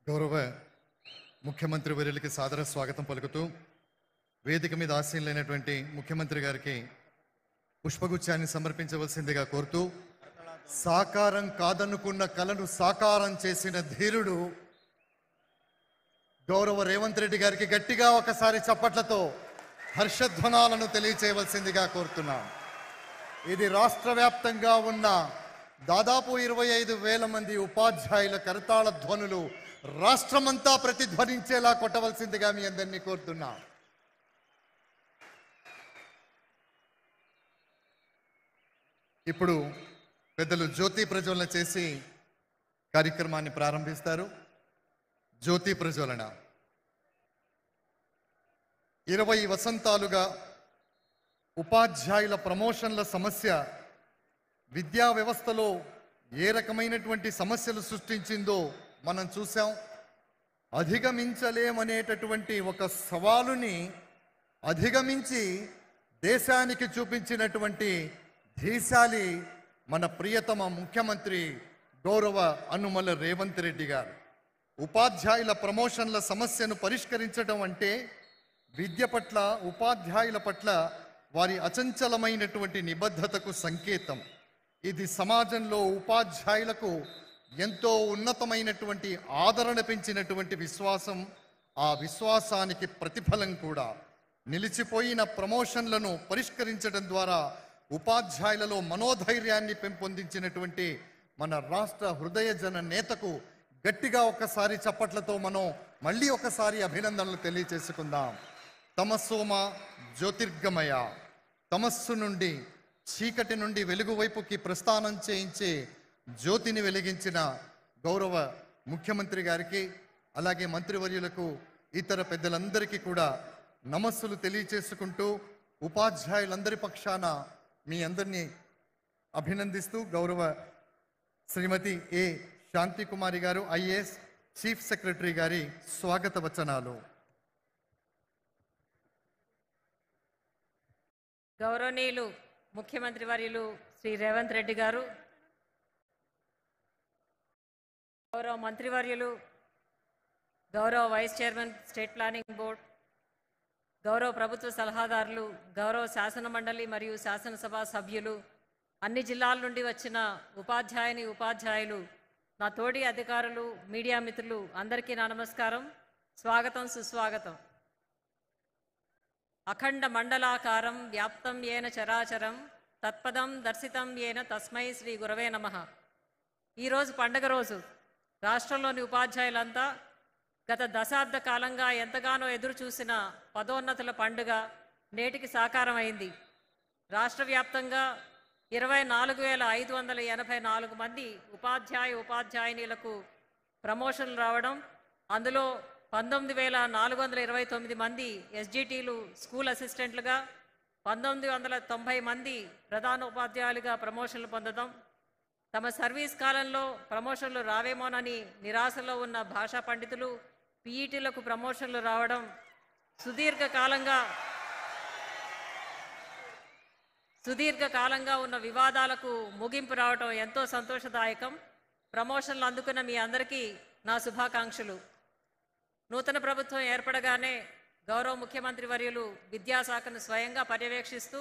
గౌరవ ముఖ్యమంత్రి వర్యులకి సాదర స్వాగతం పలుకుతూ వేదిక మీద ఆసీనులైనటువంటి ముఖ్యమంత్రి గారికి పుష్పగుచ్చాన్ని సమర్పించవలసిందిగా కోరుతూ సాకారం కాదనుకున్న కలను సాకారం చేసిన ధీరుడు గౌరవ రేవంత్ రెడ్డి గారికి గట్టిగా ఒకసారి చప్పట్లతో హర్షధ్వనాలను తెలియచేయవలసిందిగా కోరుతున్నాం. ఇది రాష్ట్ర వ్యాప్తంగా ఉన్న దాదాపు 25,000 మంది ఉపాధ్యాయుల కరతాళ ధ్వనులు రాష్ట్రమంతా ప్రతిధ్వనించేలా కొట్టవలసిందిగా మీ అందరినీ కోరుతున్నా. ఇప్పుడు పెద్దలు జ్యోతి ప్రజ్వలన చేసి కార్యక్రమాన్ని ప్రారంభిస్తారు. జ్యోతి ప్రజ్వలన 20 వసంతాలుగా ఉపాధ్యాయుల ప్రమోషన్ల సమస్య విద్యా వ్యవస్థలో ఏ రకమైనటువంటి సమస్యలు సృష్టించిందో మనం చూసాం. అధిగమించలేమనేటటువంటి ఒక సవాలుని అధిగమించి దేశానికి చూపించినటువంటి ధీశాలి మన ప్రియతమ ముఖ్యమంత్రి గౌరవ అనుమల రేవంత్ రెడ్డి గారు. ఉపాధ్యాయుల ప్రమోషన్ల సమస్యను పరిష్కరించడం అంటే విద్య పట్ల ఉపాధ్యాయుల పట్ల వారి అచంచలమైనటువంటి నిబద్ధతకు సంకేతం. ఇది సమాజంలో ఉపాధ్యాయులకు ఎంతో ఉన్నతమైనటువంటి ఆదరణ పెంచినటువంటి విశ్వాసం. ఆ విశ్వాసానికి ప్రతిఫలం కూడా. నిలిచిపోయిన ప్రమోషన్లను పరిష్కరించడం ద్వారా ఉపాధ్యాయులలో మనోధైర్యాన్ని పెంపొందించినటువంటి మన రాష్ట్ర హృదయ జన నేతకు గట్టిగా ఒకసారి చప్పట్లతో మనం మళ్ళీ ఒకసారి అభినందనలు తెలియచేసుకుందాం. తమస్సోమ జ్యోతిర్గమయ, తమస్సు నుండి చీకటి నుండి వెలుగు వైపుకి ప్రస్థానం చేయించే జ్యోతిని వెలిగించిన గౌరవ ముఖ్యమంత్రి గారికి, అలాగే మంత్రివర్యులకు, ఇతర పెద్దలందరికీ కూడా నమస్సులు తెలియచేసుకుంటూ ఉపాధ్యాయులందరి పక్షాన మీ అందరినీ అభినందిస్తూ గౌరవ శ్రీమతి ఏ శాంతి కుమారి గారు ఐఏఎస్ చీఫ్ సెక్రటరీ గారి స్వాగత వచనాలు. గౌరవనీయులు ముఖ్యమంత్రి వర్యులు శ్రీ రేవంత్ రెడ్డి గారు, గౌరవ మంత్రివర్యులు, గౌరవ vice chairman state planning board, గౌరవ ప్రభుత్వ సలహాదారులు, గౌరవ శాసన మండలి మరియు శాసనసభ సభ్యులు, అన్ని జిల్లాల నుండి వచ్చిన ఉపాధ్యాయులు, నా తోటి అధికారులు, మీడియా మిత్రులు అందరికీ నా నమస్కారం, స్వాగతం, సుస్వాగతం. అఖండ మండలాకారం వ్యాప్తం ఏన చరాచరం తత్పదం దర్శితం ఏన తస్మై శ్రీ గురవే నమః. ఈరోజు పండగ రోజు. రాష్ట్రంలోని ఉపాధ్యాయులంతా గత దశాబ్ద కాలంగా ఎంతగానో ఎదురు చూసిన పదోన్నతుల పండుగ నేటికి సాకారం అయింది. రాష్ట్ర వ్యాప్తంగా 24,584 మంది ఉపాధ్యాయునిలకు ప్రమోషన్లు రావడం, అందులో 19,429 మంది ఎస్జిటీలు స్కూల్ అసిస్టెంట్లుగా, 1990 మంది ప్రధానోపాధ్యాయులుగా ప్రమోషన్లు పొందడం, తమ సర్వీస్ కాలంలో ప్రమోషన్లు రావేమోనని నిరాశలో ఉన్న భాషా పండితులు, పీఈటీలకు ప్రమోషన్లు రావడం, సుదీర్ఘకాలంగా ఉన్న వివాదాలకు ముగింపు రావడం ఎంతో సంతోషదాయకం. ప్రమోషన్లు అందుకున్న మీ అందరికీ నా శుభాకాంక్షలు. నూతన ప్రభుత్వం ఏర్పడగానే గౌరవ ముఖ్యమంత్రి వర్యులు విద్యాశాఖను స్వయంగా పర్యవేక్షిస్తూ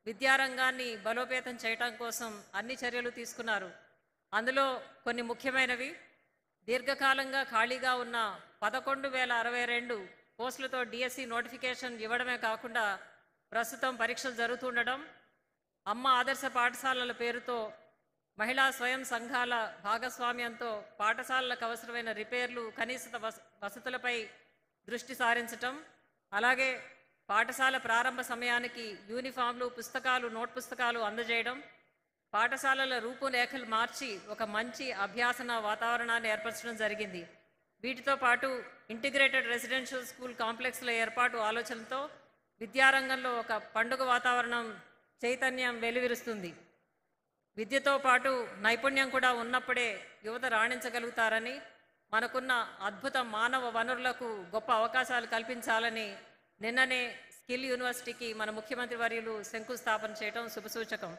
విద్యారంగాన్ని బలోపేతం చేయడం కోసం అన్ని చర్యలు తీసుకున్నారు. అందులో కొన్ని ముఖ్యమైనవి: దీర్ఘకాలంగా ఖాళీగా ఉన్న 11,062 పోస్టులతో డిఎస్సి నోటిఫికేషన్ ఇవ్వడమే కాకుండా ప్రస్తుతం పరీక్షలు జరుగుతుండడం, అమ్మ ఆదర్శ పాఠశాలల పేరుతో మహిళా స్వయం సంఘాల భాగస్వామ్యంతో పాఠశాలలకు అవసరమైన రిపేర్లు, కనీస వసతులపై దృష్టి సారించటం, అలాగే పాఠశాల ప్రారంభ సమయానికి యూనిఫామ్లు, పుస్తకాలు, నోట్ పుస్తకాలు అందజేయడం, పాఠశాలల రూపురేఖలు మార్చి ఒక మంచి అభ్యాసన వాతావరణాన్ని ఏర్పరచడం జరిగింది. వీటితో పాటు ఇంటిగ్రేటెడ్ రెసిడెన్షియల్ స్కూల్ కాంప్లెక్స్ల ఏర్పాటు ఆలోచనతో విద్యారంగంలో ఒక పండుగ వాతావరణం, చైతన్యం వెలువరిస్తుంది. విద్యతో పాటు నైపుణ్యం కూడా ఉన్నప్పుడే యువత రాణించగలుగుతారని, మనకున్న అద్భుత మానవ వనరులకు గొప్ప అవకాశాలు కల్పించాలని నిన్ననే స్కిల్ యూనివర్సిటీకి మన ముఖ్యమంత్రి వర్యులు శంకుస్థాపన చేయడం శుభసూచకం.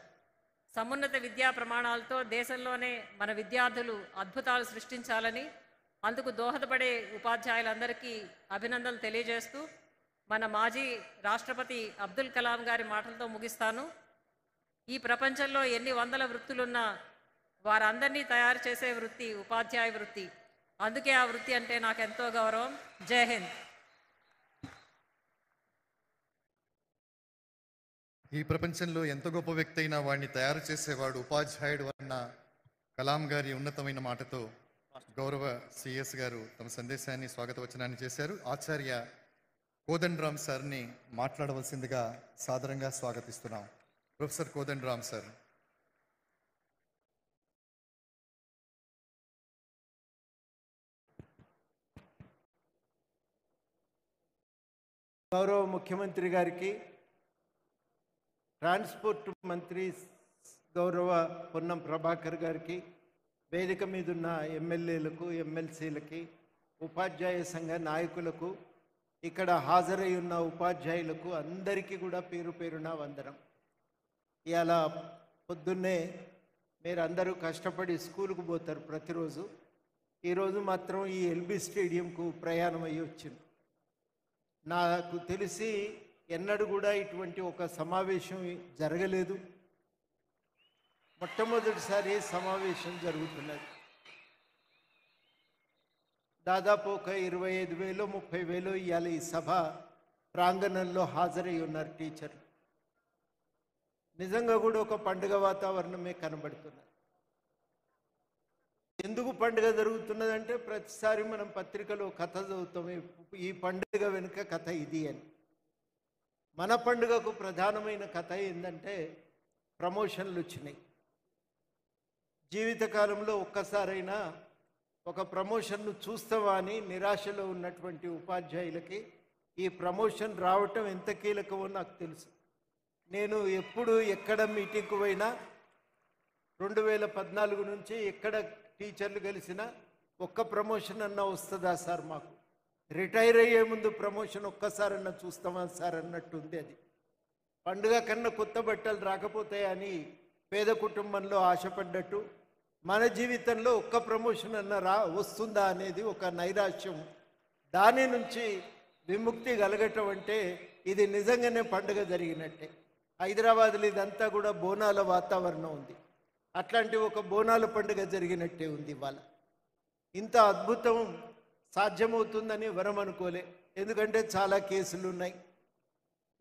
సమున్నత విద్యా ప్రమాణాలతో దేశంలోనే మన విద్యార్థులు అద్భుతాలు సృష్టించాలని, అందుకు దోహదపడే ఉపాధ్యాయులందరికీ అభినందనలు తెలియజేస్తూ మన మాజీ రాష్ట్రపతి అబ్దుల్ కలాం గారి మాటలతో ముగిస్తాను. ఈ ప్రపంచంలో ఎన్ని వందల వృత్తులున్నా వారందరినీ తయారు చేసే వృత్తి ఉపాధ్యాయ వృత్తి. అందుకే ఆ వృత్తి అంటే నాకు ఎంతో గౌరవం. జై హింద్. ఈ ప్రపంచంలో ఎంత గొప్ప వ్యక్తి అయినా వాడిని తయారు చేసేవాడు ఉపాధ్యాయుడు అన్న కలాం గారి ఉన్నతమైన మాటతో గౌరవ సిఎస్ గారు తమ సందేశాన్ని స్వాగత వచనాన్ని చేశారు. ఆచార్య కోదండరామ్ సార్ని మాట్లాడవలసిందిగా సాదరంగా స్వాగతిస్తున్నాం. Professor Kodandaram sir. గౌరవ ముఖ్యమంత్రి గారికి, ట్రాన్స్పోర్ట్ మంత్రి గౌరవ పొన్నం ప్రభాకర్ గారికి, వేదిక మీదున్న ఎమ్మెల్యేలకు, ఎమ్మెల్సీలకి, ఉపాధ్యాయ సంఘ నాయకులకు, ఇక్కడ హాజరై ఉన్న ఉపాధ్యాయులకు అందరికీ కూడా పేరు పేరున వందనం. ఇవాళ పొద్దున్నే మీరు అందరూ కష్టపడి స్కూలుకు పోతారు ప్రతిరోజు. ఈరోజు మాత్రం ఈ ఎల్బీ స్టేడియంకు ప్రయాణం అయ్యి వచ్చింది. నాకు తెలిసి ఎన్నడూ కూడా ఇటువంటి ఒక సమావేశం జరగలేదు. మొట్టమొదటిసారి సమావేశం జరుగుతున్నది. దాదాపు ఒక 25,000 30,000 ఇవాళ ఈ సభ ప్రాంగణంలో హాజరై ఉన్నారు టీచర్లు. నిజంగా కూడా ఒక పండుగ వాతావరణమే కనబడుతున్నది. ఎందుకు పండుగ జరుగుతున్నదంటే ప్రతిసారి మనం పత్రికలో కథ చదువుతాం, ఈ పండుగ వెనుక కథ ఇది అని. మన పండుగకు ప్రధానమైన కథ ఏంటంటే ప్రమోషన్లు వచ్చినాయి. జీవితకాలంలో ఒక్కసారైనా ఒక ప్రమోషన్ను చూస్తావా అని నిరాశలో ఉన్నటువంటి ఉపాధ్యాయులకి ఈ ప్రమోషన్ రావటం ఎంత కీలకమో నాకు తెలుసు. నేను ఎప్పుడు ఎక్కడ మీటింగ్కు పోయినా 2014 నుంచి ఎక్కడ టీచర్లు కలిసినా ఒక్క ప్రమోషన్ అన్నా వస్తుందా సార్, మాకు రిటైర్ అయ్యే ముందు ప్రమోషన్ ఒక్కసారన్నా చూస్తామా సార్ అన్నట్టుంది. అది పండుగ కన్నా కొత్త బట్టలు రాకపోతాయని పేద కుటుంబంలో ఆశపడ్డట్టు మన జీవితంలో ఒక్క ప్రమోషన్ అన్నా వస్తుందా అనేది ఒక నైరాశ్యం. దాని నుంచి విముక్తి కలగటం అంటే ఇది నిజంగానే పండుగ జరిగినట్టే. హైదరాబాద్లో ఇదంతా కూడా బోనాల వాతావరణం ఉంది. అట్లాంటి ఒక బోనాల పండుగ జరిగినట్టే ఉంది ఇవాళ. ఇంత అద్భుతం సాధ్యమవుతుందని ఎవరం అనుకోలే. ఎందుకంటే చాలా కేసులు ఉన్నాయి.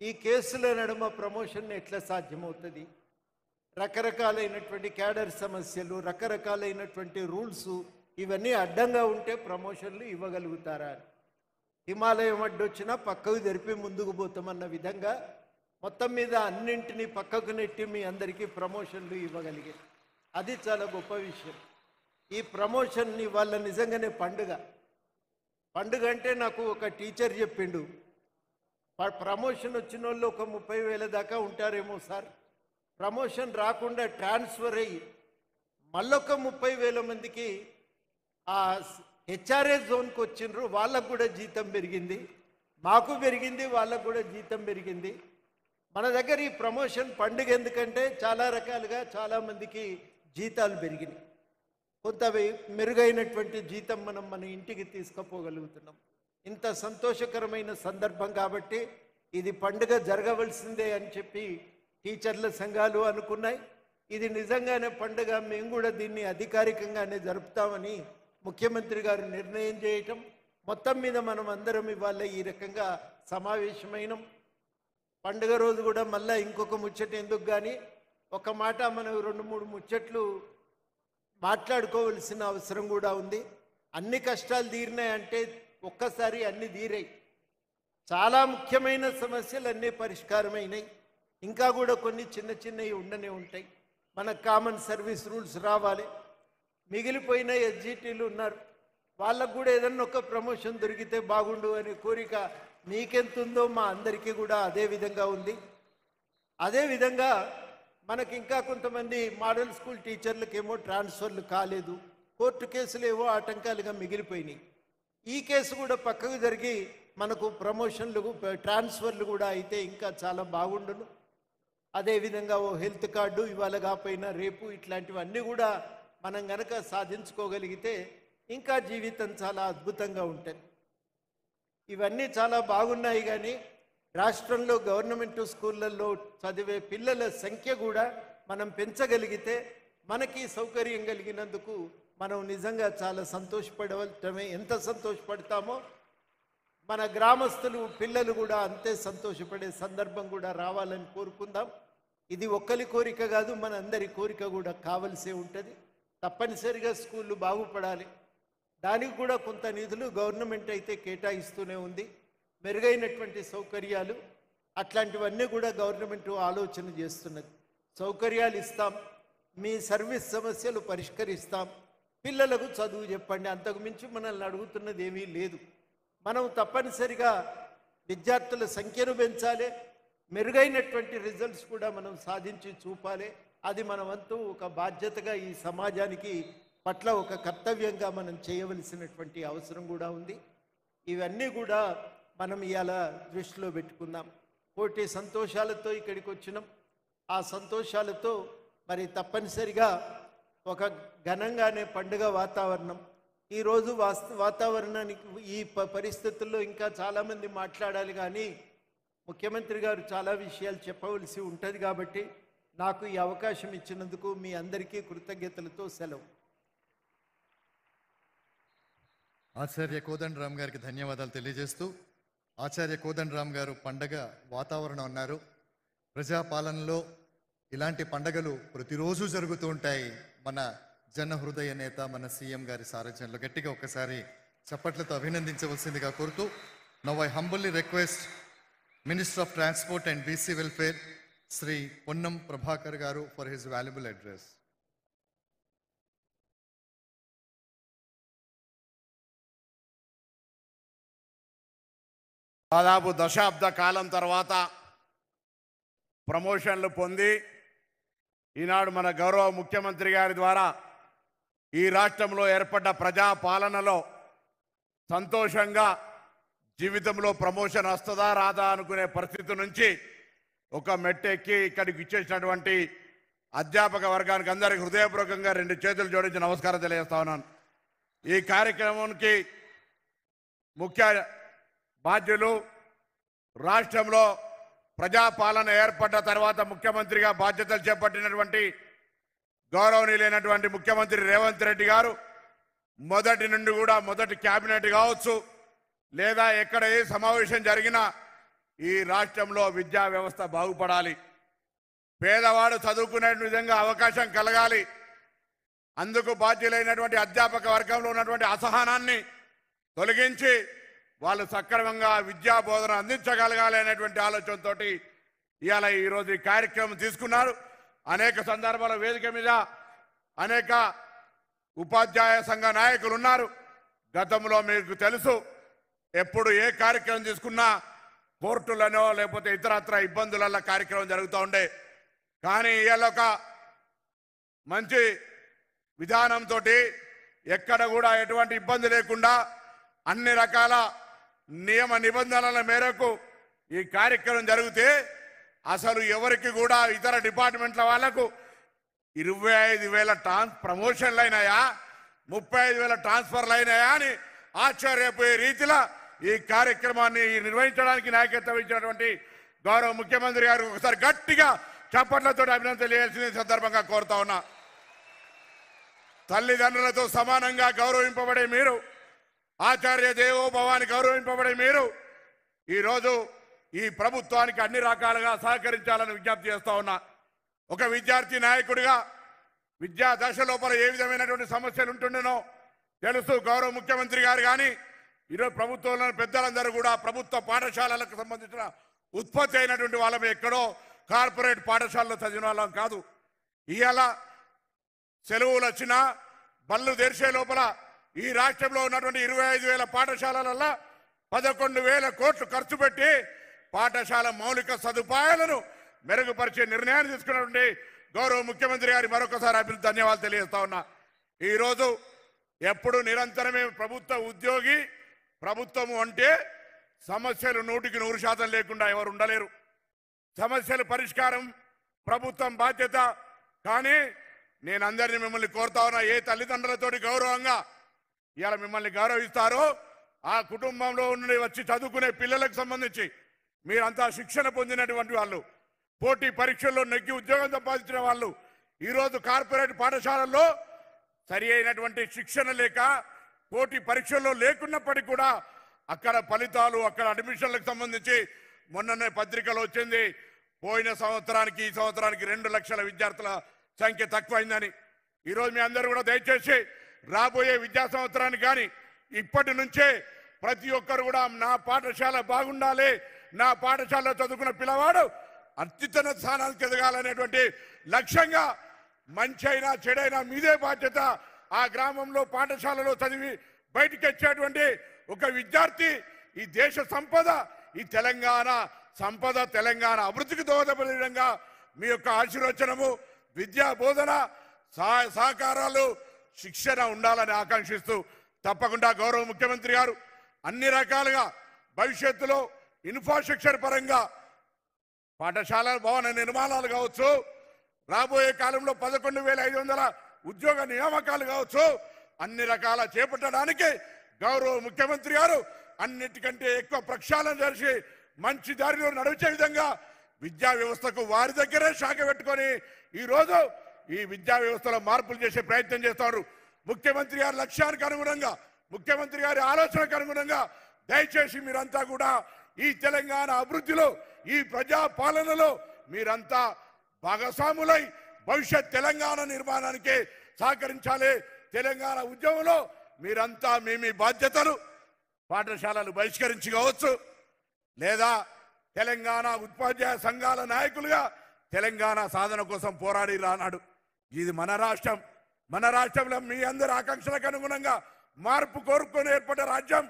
ఈ కేసుల నడుమ ప్రమోషన్ ఎట్లా సాధ్యమవుతుంది? రకరకాలైనటువంటి క్యాడర్ సమస్యలు, రకరకాలైనటువంటి రూల్స్, ఇవన్నీ అడ్డంగా ఉంటే ప్రమోషన్లు ఇవ్వగలుగుతారా? హిమాలయం అడ్డొచ్చినా పక్కకు జరిపి ముందుకు పోతామన్న విధంగా మొత్తం మీద అన్నింటినీ పక్కకు నెట్టి మీ అందరికీ ప్రమోషన్లు ఇవ్వగలిగారు. అది చాలా గొప్ప విషయం. ఈ ప్రమోషన్ని వాళ్ళ నిజంగానే పండుగ. పండుగ అంటే నాకు ఒక టీచర్ చెప్పిండు, ప్రమోషన్ వచ్చిన వాళ్ళు ఒక 30,000 దాకా ఉంటారేమో సార్, ప్రమోషన్ రాకుండా ట్రాన్స్ఫర్ అయ్యి మళ్ళొక 30,000 మందికి ఆ హెచ్ఆర్ఏ జోన్కి వచ్చిండ్రు, వాళ్ళకు కూడా జీతం పెరిగింది, మాకు పెరిగింది, వాళ్ళకు కూడా జీతం పెరిగింది. మన దగ్గర ఈ ప్రమోషన్ పండుగ ఎందుకంటే చాలా రకాలుగా చాలామందికి జీతాలు పెరిగినాయి. కొంత మెరుగైనటువంటి జీతం మనం మన ఇంటికి తీసుకుపోగలుగుతున్నాం. ఇంత సంతోషకరమైన సందర్భం కాబట్టి ఇది పండుగ జరగవలసిందే అని చెప్పి టీచర్ల సంఘాలు అనుకున్నాయి. ఇది నిజంగానే పండుగ, మేము కూడా దీన్ని అధికారికంగానే జరుపుతామని ముఖ్యమంత్రి గారు నిర్ణయం చేయటం, మొత్తం మీద మనం అందరం ఇవాళ ఈ రకంగా సమావేశమైనం. పండుగ రోజు కూడా మళ్ళీ ఇంకొక ముచ్చట ఎందుకు కానీ ఒక మాట మనం 2-3 ముచ్చట్లు మాట్లాడుకోవలసిన అవసరం కూడా ఉంది. అన్ని కష్టాలు తీరినాయంటే ఒక్కసారి అన్ని తీరాయి. చాలా ముఖ్యమైన సమస్యలు అన్నీ పరిష్కారమైనాయి. ఇంకా కూడా కొన్ని చిన్న చిన్నవి ఉండనే ఉంటాయి. మన కామన్ సర్వీస్ రూల్స్ రావాలి. మిగిలిపోయిన ఎస్జిటీలు ఉన్నారు, వాళ్ళకు కూడా ఏదన్నా ఒక ప్రమోషన్ దొరికితే బాగుండు అనే కోరిక మీకెంతుందో మా అందరికీ కూడా అదే విధంగా ఉంది. అదేవిధంగా మనకి ఇంకా కొంతమంది మోడల్ స్కూల్ టీచర్లకేమో ట్రాన్స్ఫర్లు కాలేదు, కోర్టు కేసులు ఏవో ఆటంకాలుగా మిగిలిపోయినాయి. ఈ కేసు కూడా పక్కకు జరిగి మనకు ప్రమోషన్లు, ట్రాన్స్ఫర్లు కూడా అయితే ఇంకా చాలా బాగుండును. అదేవిధంగా ఓ హెల్త్ కార్డు ఇవాళ కాకపోయినా రేపు, ఇట్లాంటివన్నీ కూడా మనం గనక సాధించుకోగలిగితే ఇంకా జీవితం చాలా అద్భుతంగా ఉంటుంది. ఇవన్నీ చాలా బాగున్నాయి. కానీ రాష్ట్రంలో గవర్నమెంట్ స్కూళ్ళల్లో చదివే పిల్లల సంఖ్య కూడా మనం పెంచగలిగితే మనకి సౌకర్యం కలిగినందుకు మనం నిజంగా చాలా సంతోషపడవటమే. ఎంత సంతోషపడతామో మన గ్రామస్తులు పిల్లలు కూడా అంతే సంతోషపడే సందర్భం కూడా రావాలని కోరుకుందాం. ఇది ఒక్కరి కోరిక కాదు, మన అందరి కోరిక కూడా కావలసే ఉంటుంది. తప్పనిసరిగా స్కూళ్ళు బాగుపడాలి. దానికి కూడా కొంత నిధులు గవర్నమెంట్ అయితే కేటాయిస్తూనే ఉంది. మెరుగైనటువంటి సౌకర్యాలు అట్లాంటివన్నీ కూడా గవర్నమెంట్ ఆలోచన చేస్తున్నది. సౌకర్యాలు ఇస్తాం, మీ సర్వీస్ సమస్యలు పరిష్కరిస్తాం, పిల్లలకు చదువు చెప్పండి, అంతకు మించి మనల్ని అడుగుతున్నది ఏమీ లేదు. మనం తప్పనిసరిగా విద్యార్థుల సంఖ్యను పెంచాలి, మెరుగైనటువంటి రిజల్ట్స్ కూడా మనం సాధించి చూపాలి. అది మన వంతు ఒక బాధ్యతగా ఈ సమాజానికి పట్ల ఒక కర్తవ్యంగా మనం చేయవలసినటువంటి అవసరం కూడా ఉంది. ఇవన్నీ కూడా మనం ఇవాళ దృష్టిలో పెట్టుకుందాం. కోటి సంతోషాలతో ఇక్కడికి వచ్చినాం. ఆ సంతోషాలతో మరి తప్పనిసరిగా ఒక ఘనంగానే పండుగ వాతావరణం. ఈరోజు వాతావరణానికి ఈ పరిస్థితుల్లో ఇంకా చాలామంది మాట్లాడాలి, కానీ ముఖ్యమంత్రి గారు చాలా విషయాలు చెప్పవలసి ఉంటుంది. కాబట్టి నాకు ఈ అవకాశం ఇచ్చినందుకు మీ అందరికీ కృతజ్ఞతలతో సెలవు. ఆచార్య కోదండరామ్ గారికి ధన్యవాదాలు తెలియజేస్తూ, ఆచార్య కోదండరామ్ గారు పండగ వాతావరణం అన్నారు. ప్రజాపాలనలో ఇలాంటి పండగలు ప్రతిరోజు జరుగుతూ ఉంటాయి. మన జన హృదయ నేత మన సీఎం గారి సారథ్యంలో గట్టిగా ఒక్కసారి చప్పట్లతో అభినందించవలసిందిగా కోరుతూ, now I humbly request minister of transport and BC welfare Shri Ponnam Prabhakar garu for his valuable address. దాదాపు దశాబ్ద కాలం తర్వాత ప్రమోషన్లు పొంది ఈనాడు మన గౌరవ ముఖ్యమంత్రి గారి ద్వారా ఈ రాష్ట్రంలో ఏర్పడ్డ ప్రజా పాలనలో సంతోషంగా జీవితంలో ప్రమోషన్ వస్తుందా రాదా అనుకునే పరిస్థితి నుంచి ఒక మెట్టెక్కి ఇక్కడికి ఇచ్చేసినటువంటి అధ్యాపక వర్గానికి అందరికీ హృదయపూర్వకంగా 2 చేతులు జోడించి నమస్కారం తెలియజేస్తా ఉన్నాను. ఈ కార్యక్రమానికి ముఖ్య బాధ్యులు రాష్ట్రంలో ప్రజాపాలన ఏర్పడ్డ తర్వాత ముఖ్యమంత్రిగా బాధ్యతలు చేపట్టినటువంటి గౌరవనీయులైనటువంటి ముఖ్యమంత్రి రేవంత్ రెడ్డి గారు మొదటి నుండి కూడా మొదటి క్యాబినెట్ కావచ్చు లేదా ఎక్కడ ఏ సమావేశం జరిగినా ఈ రాష్ట్రంలో విద్యా వ్యవస్థ బాగుపడాలి, పేదవాడు చదువుకునే విధంగా అవకాశం కలగాలి, అందుకు బాధ్యులైనటువంటి అధ్యాపక వర్గంలో ఉన్నటువంటి అసహనాన్ని తొలగించి వాళ్ళు సక్రమంగా విద్యా బోధన అందించగలగాలి అనేటువంటి ఆలోచనతో ఇవాళ ఈరోజు ఈ కార్యక్రమం తీసుకున్నారు. అనేక సందర్భాల వేదిక మీద అనేక ఉపాధ్యాయ సంఘ నాయకులు ఉన్నారు. గతంలో మీకు తెలుసు, ఎప్పుడు ఏ కార్యక్రమం తీసుకున్నా కోర్టులనో లేకపోతే ఇతరత్ర ఇబ్బందుల కార్యక్రమం జరుగుతూ ఉండే. కానీ ఇవాళ ఒక మంచి విధానంతో ఎక్కడ కూడా ఎటువంటి ఇబ్బంది లేకుండా అన్ని రకాల నియమ నిబంధనల మేరకు ఈ కార్యక్రమం జరిగితే అసలు ఎవరికి కూడా ఇతర డిపార్ట్మెంట్ల వాళ్లకు 25,000 ప్రమోషన్లు అయినాయా, 35,000 ట్రాన్స్ఫర్లు అయినాయా అని ఆశ్చర్యపోయే రీతిలో ఈ కార్యక్రమాన్ని నిర్వహించడానికి నాయకత్వం ఇచ్చినటువంటి గౌరవ ముఖ్యమంత్రి గారు ఒకసారి గట్టిగా చప్పట్లతో అభినందన తెలియాల్సిన సందర్భంగా కోరుతా ఉన్నా. తల్లిదండ్రులతో సమానంగా గౌరవింపబడే మీరు, ఆచార్య దేవోభవాన్ని గౌరవింపబడే మీరు ఈరోజు ఈ ప్రభుత్వానికి అన్ని రకాలుగా సహకరించాలని విజ్ఞప్తి చేస్తా ఉన్నా. ఒక విద్యార్థి నాయకుడిగా విద్యా దశ లోపల ఏ విధమైనటువంటి సమస్యలు ఉంటుండేనో తెలుసు. గౌరవ ముఖ్యమంత్రి గారు కానీ ఈరోజు ప్రభుత్వంలోని పెద్దలందరూ కూడా ప్రభుత్వ పాఠశాలలకు సంబంధించిన ఉత్పత్తి అయినటువంటి వాళ్ళమే, ఎక్కడో కార్పొరేట్ పాఠశాలలో చదివిన వాళ్ళం కాదు. ఇవాళ సెలవులు వచ్చినా బళ్ళు తెరిచే లోపల ఈ రాష్ట్రంలో ఉన్నటువంటి 25,000 పాఠశాలలలో 11,000 కోట్లు ఖర్చు పెట్టి పాఠశాల మౌలిక సదుపాయాలను మెరుగుపరిచే నిర్ణయాన్ని తీసుకున్నటువంటి గౌరవ ముఖ్యమంత్రి గారి మరొకసారి ధన్యవాదాలు తెలియజేస్తా ఉన్నా. ఈరోజు ఎప్పుడు నిరంతరమే ప్రభుత్వ ఉద్యోగి, ప్రభుత్వము అంటే సమస్యలు 100% లేకుండా ఎవరు ఉండలేరు. సమస్యల పరిష్కారం ప్రభుత్వం బాధ్యత. కానీ నేను అందరినీ మిమ్మల్ని కోరుతా ఉన్నా, ఏ తల్లిదండ్రులతోటి గౌరవంగా ఇవాళ మిమ్మల్ని గౌరవిస్తారో ఆ కుటుంబంలో ఉండి వచ్చి చదువుకునే పిల్లలకు సంబంధించి మీరంతా శిక్షణ పొందినటువంటి వాళ్ళు, పోటీ పరీక్షల్లో నెగ్గి ఉద్యోగం సంపాదించిన వాళ్ళు ఈరోజు కార్పొరేట్ పాఠశాలల్లో సరి అయినటువంటి శిక్షణ లేక పోటీ పరీక్షల్లో లేకున్నప్పటికీ కూడా అక్కడ ఫలితాలు, అక్కడ అడ్మిషన్లకు సంబంధించి మొన్ననే పత్రికలో వచ్చింది, పోయిన సంవత్సరానికి ఈ సంవత్సరానికి 2 లక్షల విద్యార్థుల సంఖ్య తక్కువైందని. ఈరోజు మీ అందరూ కూడా దయచేసి రాబోయే విద్యా సంవత్సరానికి కానీ ఇప్పటి నుంచే ప్రతి ఒక్కరు కూడా నా పాఠశాల బాగుండాలి, నా పాఠశాలలో చదువుకున్న పిల్లవాడు అత్యున్నత స్థానానికి ఎదగాలనేటువంటి లక్ష్యంగా మంచి అయినా చెడైనా మీదే బాధ్యత. ఆ గ్రామంలో పాఠశాలలో చదివి బయటికి వచ్చేటువంటి ఒక విద్యార్థి ఈ దేశ సంపద, ఈ తెలంగాణ సంపద, తెలంగాణ అభివృద్ధికి దోహదపడే విధంగా మీ యొక్క ఆశీర్వచనము, విద్యా బోధన, సహకారాలు, శిక్షణ ఉండాలని ఆకాంక్షిస్తూ తప్పకుండా గౌరవ ముఖ్యమంత్రి గారు అన్ని రకాలుగా భవిష్యత్తులో ఇన్ఫ్రాస్ట్రక్చర్ పరంగా పాఠశాల భవన నిర్మాణాలు కావచ్చు, రాబోయే కాలంలో 11,500 ఉద్యోగ నియామకాలు కావచ్చు, అన్ని రకాల చేపట్టడానికి గౌరవ ముఖ్యమంత్రి గారు అన్నిటికంటే ఎక్కువ ప్రక్షాళన చేసి మంచి దారిలో నడిచే విధంగా విద్యా వ్యవస్థకు వారి దగ్గరే శాఖ పెట్టుకొని ఈరోజు ఈ విద్యా వ్యవస్థలో మార్పులు చేసే ప్రయత్నం చేస్తారు. ముఖ్యమంత్రి గారి లక్ష్యానికి అనుగుణంగా, ముఖ్యమంత్రి గారి ఆలోచనకు అనుగుణంగా దయచేసి మీరంతా కూడా ఈ తెలంగాణ అభివృద్ధిలో, ఈ ప్రజా పాలనలో మీరంతా భాగస్వాములై భవిష్యత్ తెలంగాణ నిర్మాణానికి సహకరించాలి. తెలంగాణ ఉద్యమంలో మీరంతా మీ బాధ్యతలు పాఠశాలలు బహిష్కరించి కావచ్చు, లేదా తెలంగాణ ఉపాధ్యాయ సంఘాల నాయకులుగా తెలంగాణ సాధన కోసం పోరాడి రానాడు. ఇది మన రాష్ట్రం. మన రాష్ట్రంలో మీ అందరి ఆకాంక్షలకు అనుగుణంగా మార్పు కోరుకొని ఏర్పడ్డ రాజ్యం.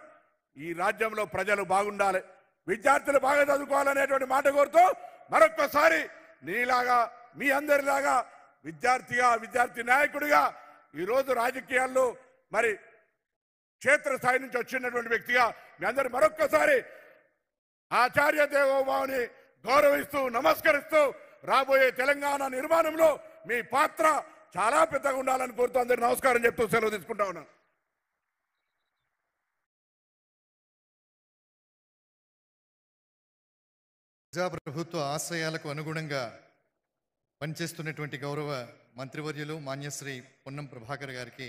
ఈ రాజ్యంలో ప్రజలు బాగుండాలి, విద్యార్థులు బాగా చదువుకోవాలనేటువంటి మాట కోరుతూ మరొక్కసారి నీలాగా, మీ అందరిలాగా విద్యార్థిగా, విద్యార్థి నాయకుడిగా ఈరోజు రాజకీయాల్లో మరి క్షేత్రస్థాయి నుంచి వచ్చినటువంటి వ్యక్తిగా మీ అందరు మరొక్కసారి ఆచార్య దేవోభావుని గౌరవిస్తూ నమస్కరిస్తూ రాబోయే తెలంగాణ నిర్మాణంలో మీ పాత్ర చాలా పెద్దగా ఉండాలని కోరుతూ అందరు నమస్కారం చెప్తూ సెలవు తీసుకుంటా ఉన్నాను. ప్రజాప్రభుత్వ ఆశయాలకు అనుగుణంగా పనిచేస్తున్నటువంటి గౌరవ మంత్రివర్యులు మాన్యశ్రీ పొన్నం ప్రభాకర్ గారికి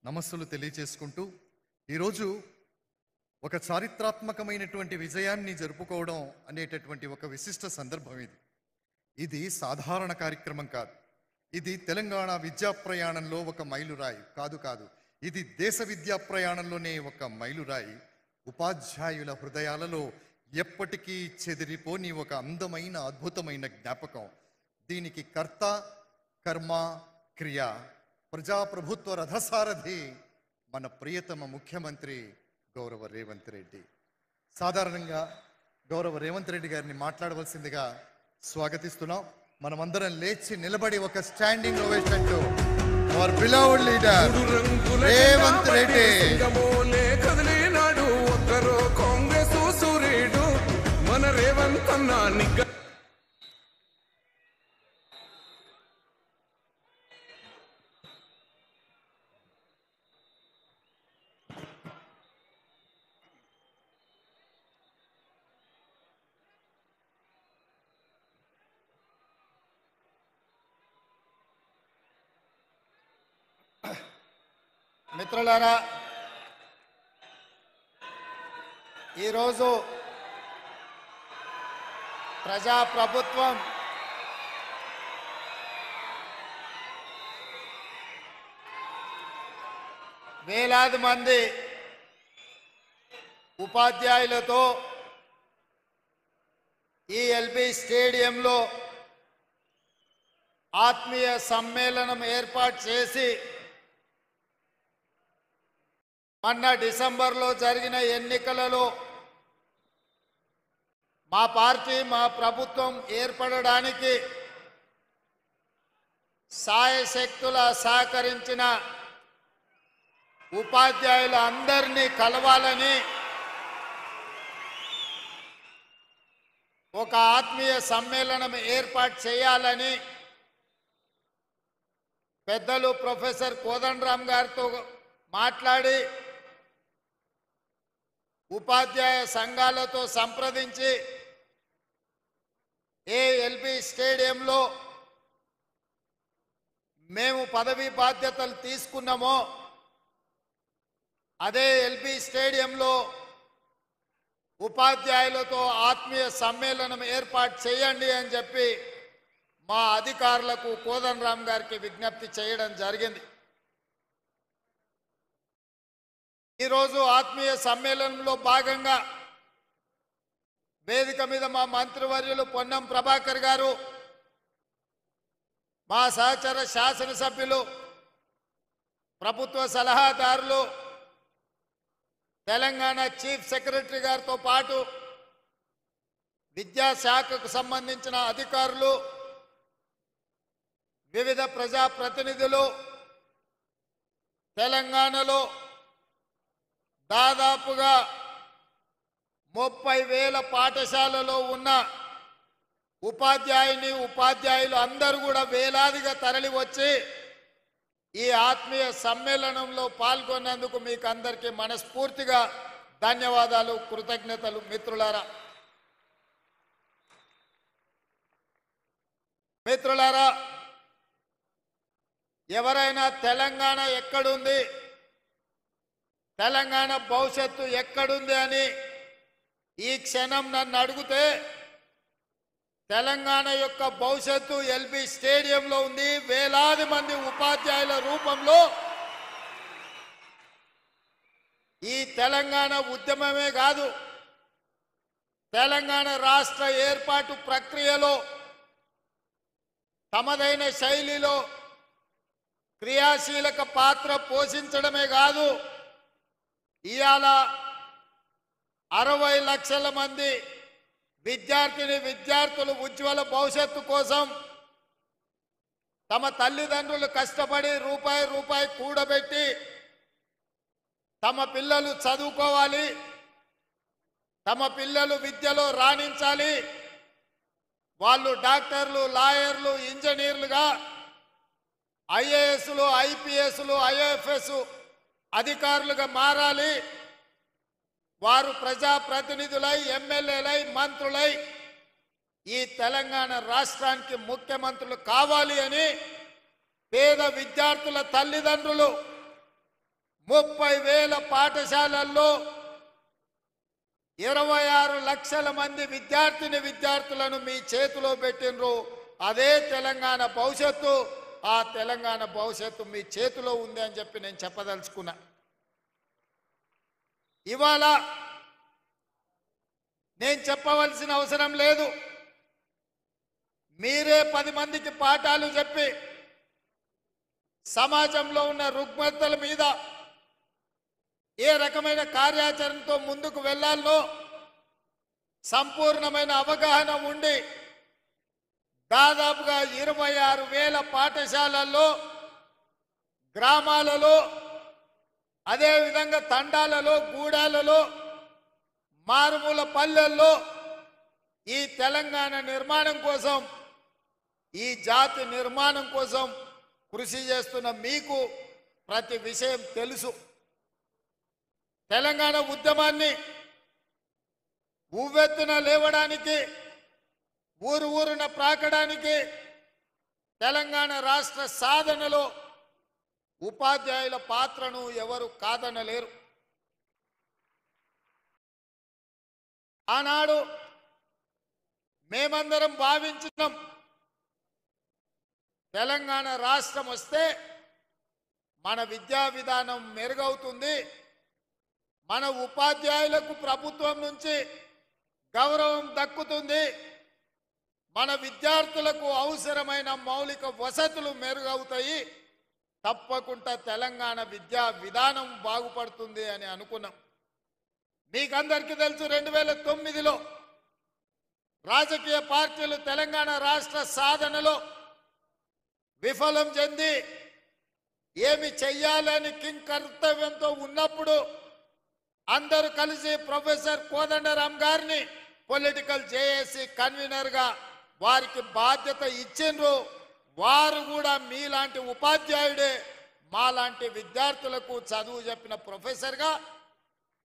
నమస్సులు తెలియచేసుకుంటూ ఈరోజు ఒక చారిత్రాత్మకమైనటువంటి విజయాన్ని జరుపుకోవడం అనేటటువంటి ఒక విశిష్ట సందర్భం ఇది సాధారణ కార్యక్రమం కాదు. ఇది తెలంగాణ విద్యా ప్రయాణంలో ఒక మైలురాయి కాదు. ఇది దేశ విద్యా ప్రయాణంలోనే ఒక మైలురాయి. ఉపాధ్యాయుల హృదయాలలో ఎప్పటికీ చెదిరిపోని ఒక అందమైన అద్భుతమైన జ్ఞాపకం. దీనికి కర్త, కర్మ, క్రియ, ప్రజాప్రభుత్వ రథసారథి మన ప్రియతమ ముఖ్యమంత్రి గౌరవ రేవంత్ రెడ్డి. సాధారణంగా గౌరవ రేవంత్ రెడ్డి గారిని మాట్లాడవలసిందిగా స్వాగతిస్తున్నాం. మనమందరం లేచి నిలబడి ఒక standing ovation to our beloved leader Revanth Reddy. Congress సూర్యుడు మన రేవంత్ అన్న మిత్రులారా, ఈరోజు ప్రజాప్రభుత్వం వేలాది మంది ఉపాధ్యాయులతో ఈ ఎల్బీ స్టేడియంలో ఆత్మీయ సమ్మేళనం ఏర్పాటు చేసి మొన్న డిసెంబర్లో జరిగిన ఎన్నికలలో మా పార్టీ, మా ప్రభుత్వం ఏర్పడడానికి సాయశక్తుల సహకరించిన ఉపాధ్యాయులందరినీ కలవాలని ఒక ఆత్మీయ సమ్మేళనం ఏర్పాటు చేయాలని పెద్దలు ప్రొఫెసర్ కోదండరామ్ గారితో మాట్లాడి ఉపాధ్యాయ సంఘాలతో సంప్రదించి ఎల్బీ స్టేడియంలో మేము పదవీ బాధ్యతలు తీసుకున్నామో అదే ఎల్బీ స్టేడియంలో ఉపాధ్యాయులతో ఆత్మీయ సమ్మేళనం ఏర్పాటు చేయండి అని చెప్పి మా అధికారులకు కోదండరామ్ గారికి విజ్ఞప్తి చేయడం జరిగింది. ఈరోజు ఆత్మీయ సమ్మేళనంలో భాగంగా వేదిక మీద మా మంత్రివర్యులు పొన్నం ప్రభాకర్ గారు, మా సహచర శాసనసభ్యులు, ప్రభుత్వ సలహాదారులు, తెలంగాణ చీఫ్ సెక్రటరీ గారితో పాటు విద్యాశాఖకు సంబంధించిన అధికారులు, వివిధ ప్రజాప్రతినిధులు తెలంగాణలో దాదాపుగా 30,000 పాఠశాలలో ఉన్న ఉపాధ్యాయులు అందరూ కూడా వేలాదిగా తరలి వచ్చి ఈ ఆత్మీయ సమ్మేళనంలో పాల్గొన్నందుకు మీకు అందరికీ మనస్ఫూర్తిగా ధన్యవాదాలు, కృతజ్ఞతలు. మిత్రులారా, ఎవరైనా తెలంగాణ ఎక్కడుంది, తెలంగాణ భవిష్యత్తు ఎక్కడుంది అని ఈ క్షణం నన్ను అడిగితే తెలంగాణ యొక్క భవిష్యత్తు ఎల్బీ స్టేడియంలో ఉంది. వేలాది మంది ఉపాధ్యాయుల రూపంలో ఈ తెలంగాణ ఉద్యమమే కాదు, తెలంగాణ రాష్ట్ర ఏర్పాటు ప్రక్రియలో తమదైన శైలిలో క్రియాశీలక పాత్ర పోషించడమే కాదు, ఇవాళ 60 లక్షల మంది విద్యార్థులు ఉజ్వల భవిష్యత్తు కోసం తమ తల్లిదండ్రులు కష్టపడి రూపాయి కూడబెట్టి తమ పిల్లలు చదువుకోవాలి, తమ పిల్లలు విద్యలో రాణించాలి, వాళ్ళు డాక్టర్లు, లాయర్లు, ఇంజనీర్లుగా, ఐఏఎస్లు, ఐపీఎస్లు, ఐఎఫ్ఎస్ అధికారులుగా మారాలి, వారు ప్రజాప్రతినిధులై, ఎమ్మెల్యేలై, మంత్రులై ఈ తెలంగాణ రాష్ట్రానికి ముఖ్యమంత్రులు కావాలి అని పేద విద్యార్థుల తల్లిదండ్రులు 30,000 పాఠశాలల్లో 26 లక్షల మంది విద్యార్థులను మీ చేతిలో పెట్టినరు. అదే తెలంగాణ భవిష్యత్తు. ఆ తెలంగాణ భవిష్యత్తు మీ చేతిలో ఉంది అని చెప్పి నేను చెప్పదలుచుకున్నా. ఇవాళ నేను చెప్పవలసిన అవసరం లేదు, మీరే 10 మందికి పాఠాలు చెప్పి సమాజంలో ఉన్న రుగ్మతల మీద ఏ రకమైన కార్యాచరణతో ముందుకు వెళ్ళాలో సంపూర్ణమైన అవగాహన ఉండి దాదాపుగా 26,000 పాఠశాలల్లో, గ్రామాలలో, అదేవిధంగా తండాలలో, గూడాలలో, మారుమూల పల్లెల్లో ఈ తెలంగాణ నిర్మాణం కోసం, ఈ జాతి నిర్మాణం కోసం కృషి చేస్తున్న మీకు ప్రతి విషయం తెలుసు. తెలంగాణ ఉద్యమాన్ని ఉవ్వెత్తున లేవడానికి, ఊరున ప్రాకడానికి, తెలంగాణ రాష్ట్ర సాధనలో ఉపాధ్యాయుల పాత్రను ఎవరు కాదనలేరు. ఆనాడు మేమందరం భావించినాం, తెలంగాణ రాష్ట్రం వస్తే మన విద్యా విధానం మెరుగవుతుంది, మన ఉపాధ్యాయులకు ప్రభుత్వం నుంచి గౌరవం దక్కుతుంది, మన విద్యార్థులకు అవసరమైన మౌలిక వసతులు మెరుగవుతాయి, తప్పకుండా తెలంగాణ విద్యా విధానం బాగుపడుతుంది అని అనుకున్నాం. మీకందరికీ తెలుసు, 2009లో రాజకీయ పార్టీలు తెలంగాణ రాష్ట్ర సాధనలో విఫలం చెంది ఏమి చెయ్యాలని కింకర్తవ్యంతో ఉన్నప్పుడు అందరూ కలిసి ప్రొఫెసర్ కోదండరామ్ గారిని పొలిటికల్ జేఏసీ కన్వీనర్గా వారికి బాధ్యత ఇచ్చిండ్రు. వారు కూడా మీలాంటి ఉపాధ్యాయుడే మాలాంటి విద్యార్థులకు చదువు చెప్పిన ప్రొఫెసర్గా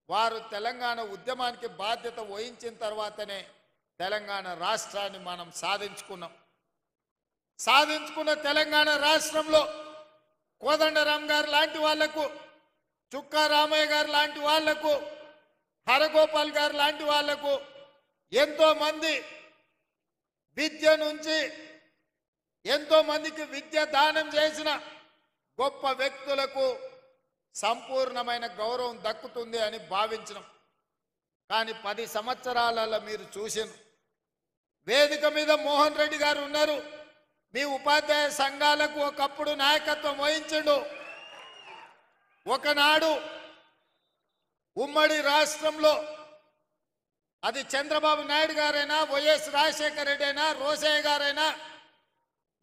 వారు తెలంగాణ ఉద్యమానికి బాధ్యత వహించిన తర్వాతనే తెలంగాణ రాష్ట్రాన్ని మనం సాధించుకున్నాం. సాధించుకున్న తెలంగాణ రాష్ట్రంలో కోదండరాం గారు లాంటి వాళ్లకు, చుక్కా రామయ్య గారు లాంటి వాళ్లకు, హరగోపాల్ గారు లాంటి వాళ్లకు, ఎంతో మంది విద్య నుంచి ఎంతో మందికి విద్య దానం చేసిన గొప్ప వ్యక్తులకు సంపూర్ణమైన గౌరవం దక్కుతుంది అని భావించినాం. కానీ 10 సంవత్సరాలలో మీరు చూసిన వేదిక మీద మోహన్ రెడ్డి గారు ఉన్నారు. మీ ఉపాధ్యాయ సంఘాలకు ఒకప్పుడు నాయకత్వం వహించిండు. ఒకనాడు ఉమ్మడి రాష్ట్రంలో అది చంద్రబాబు నాయుడు గారైనా, వైఎస్ రాజశేఖర రెడ్డి అయినా, రోసయ్య గారైనా,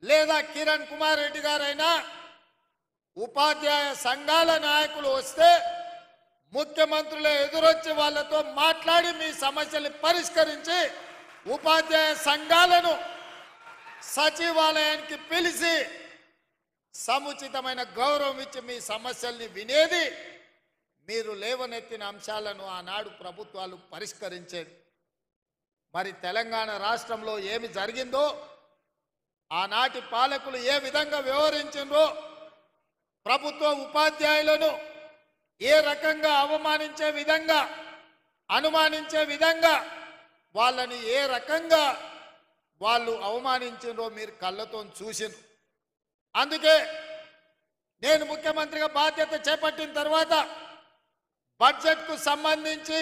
లేదా కిరణ్ కుమార్ రెడ్డి గారైనా ఉపాధ్యాయ సంఘాల నాయకులు వస్తే ముఖ్యమంత్రులు ఎదురొచ్చి వాళ్ళతో మాట్లాడి మీ సమస్యలు పరిష్కరించి ఉపాధ్యాయ సంఘాలను సచివాలయానికి పిలిచి సముచితమైన గౌరవం ఇచ్చి మీ సమస్యల్ని వినేది. మీరు లేవనెత్తిన అంశాలను ఆనాడు ప్రభుత్వాలు పరిష్కరించేది. మరి తెలంగాణ రాష్ట్రంలో ఏమి జరిగిందో, ఆనాటి పాలకులు ఏ విధంగా వ్యవహరించిందో, ప్రభుత్వ ఉపాధ్యాయులను ఏ రకంగా అవమానించే విధంగా, అనుమానించే విధంగా, వాళ్ళని ఏ రకంగా వాళ్ళు అవమానించిండ్రో మీరు కళ్ళతో చూసిండ్రు. అందుకే నేను ముఖ్యమంత్రిగా బాధ్యత చేపట్టిన తర్వాత బడ్జెట్కు సంబంధించి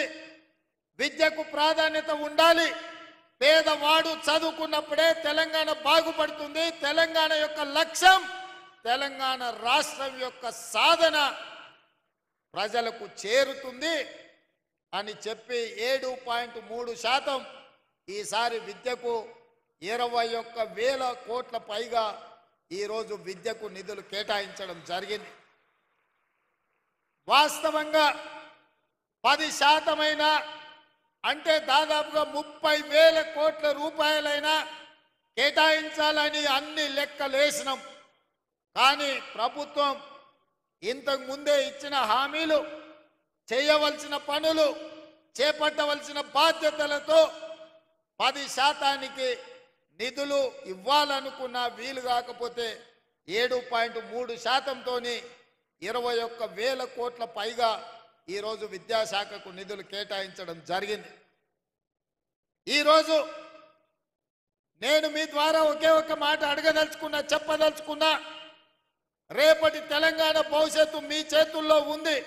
విద్యకు ప్రాధాన్యత ఉండాలి. పేదవాడు చదువుకున్నప్పుడే తెలంగాణ బాగుపడుతుంది. తెలంగాణ యొక్క లక్ష్యం, తెలంగాణ రాష్ట్రం యొక్క సాధన ప్రజలకు చేరుతుంది అని చెప్పి 7.3% ఈసారి విద్యకు 21,000 కోట్ల పైగా ఈరోజు విద్యకు నిధులు కేటాయించడం జరిగింది. వాస్తవంగా 10% అంటే దాదాపుగా 30,000 కోట్ల రూపాయలైనా కేటాయించాలని అన్ని లెక్కలేసినాం. కానీ ప్రభుత్వం ఇంతకు ముందే ఇచ్చిన హామీలు, చేయవలసిన పనులు, చేపట్టవలసిన బాధ్యతలతో 10% నిధులు ఇవ్వాలనుకున్న వీలు కాకపోతే 7.3%తోని 21,000 కోట్ల పైగా ఈరోజు విద్యాశాఖకు నిధులు కేటాయించడం జరిగింది. ఈరోజు నేను మీ ద్వారా ఒకే ఒక మాట అడగదలుచుకున్నా, చెప్పదలుచుకున్నా. రేపటి తెలంగాణ భవిష్యత్తు మీ చేతుల్లో ఉంది.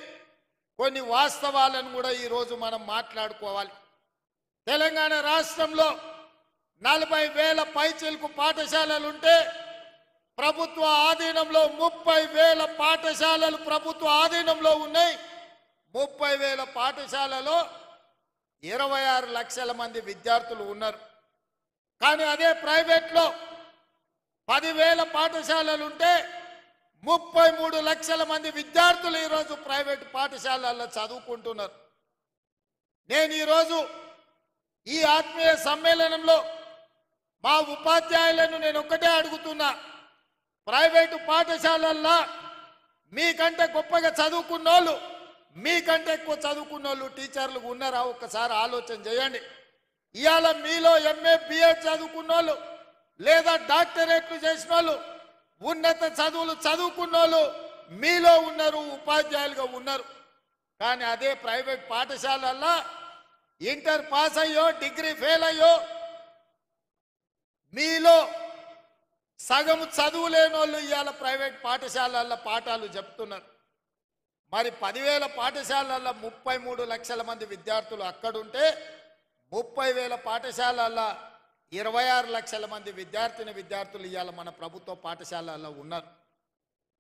కొన్ని వాస్తవాలను కూడా ఈరోజు మనం మాట్లాడుకోవాలి. తెలంగాణ రాష్ట్రంలో 40,000 పైచిలకు పాఠశాలలుంటే ప్రభుత్వ ఆధీనంలో 30,000 పాఠశాలలు ప్రభుత్వ ఆధీనంలో ఉన్నాయి. 30,000 పాఠశాలలో 26 లక్షల మంది విద్యార్థులు ఉన్నారు. కానీ అదే ప్రైవేట్లో 10,000 పాఠశాలలుంటే 33 లక్షల మంది విద్యార్థులు ఈరోజు ప్రైవేట్ పాఠశాలల్లో చదువుకుంటున్నారు. నేను ఈరోజు ఈ ఆత్మీయ సమ్మేళనంలో మా ఉపాధ్యాయులను నేను ఒకటే అడుగుతున్నా. ప్రైవేటు పాఠశాలల్లో మీకంటే గొప్పగా చదువుకున్నోళ్ళు, మీకంటే ఎక్కువ చదువుకున్నోళ్ళు టీచర్లు ఉన్నారా? ఒక్కసారి ఆలోచన చేయండి. ఇవాళ మీలో ఎంఏ బిఎడ్ చదువుకున్నోళ్ళు, లేదా డాక్టరేట్లు చేసిన వాళ్ళు, ఉన్నత చదువులు చదువుకున్నోళ్ళు మీలో ఉన్నారు, ఉపాధ్యాయులుగా ఉన్నారు. కానీ అదే ప్రైవేట్ పాఠశాలల్లో ఇంటర్ పాస్ అయ్యో, డిగ్రీ ఫెయిల్ అయ్యో, మీలో సగం చదువు లేని వాళ్ళు ఇవాళ ప్రైవేట్ పాఠశాలల్లో పాఠాలు చెప్తున్నారు. మరి 10,000 పాఠశాలల్లో 33 లక్షల మంది విద్యార్థులు అక్కడుంటే 30,000 పాఠశాలల్లో 26 లక్షల మంది విద్యార్థులు ఇవాళ మన ప్రభుత్వ పాఠశాలల్లో ఉన్నారు.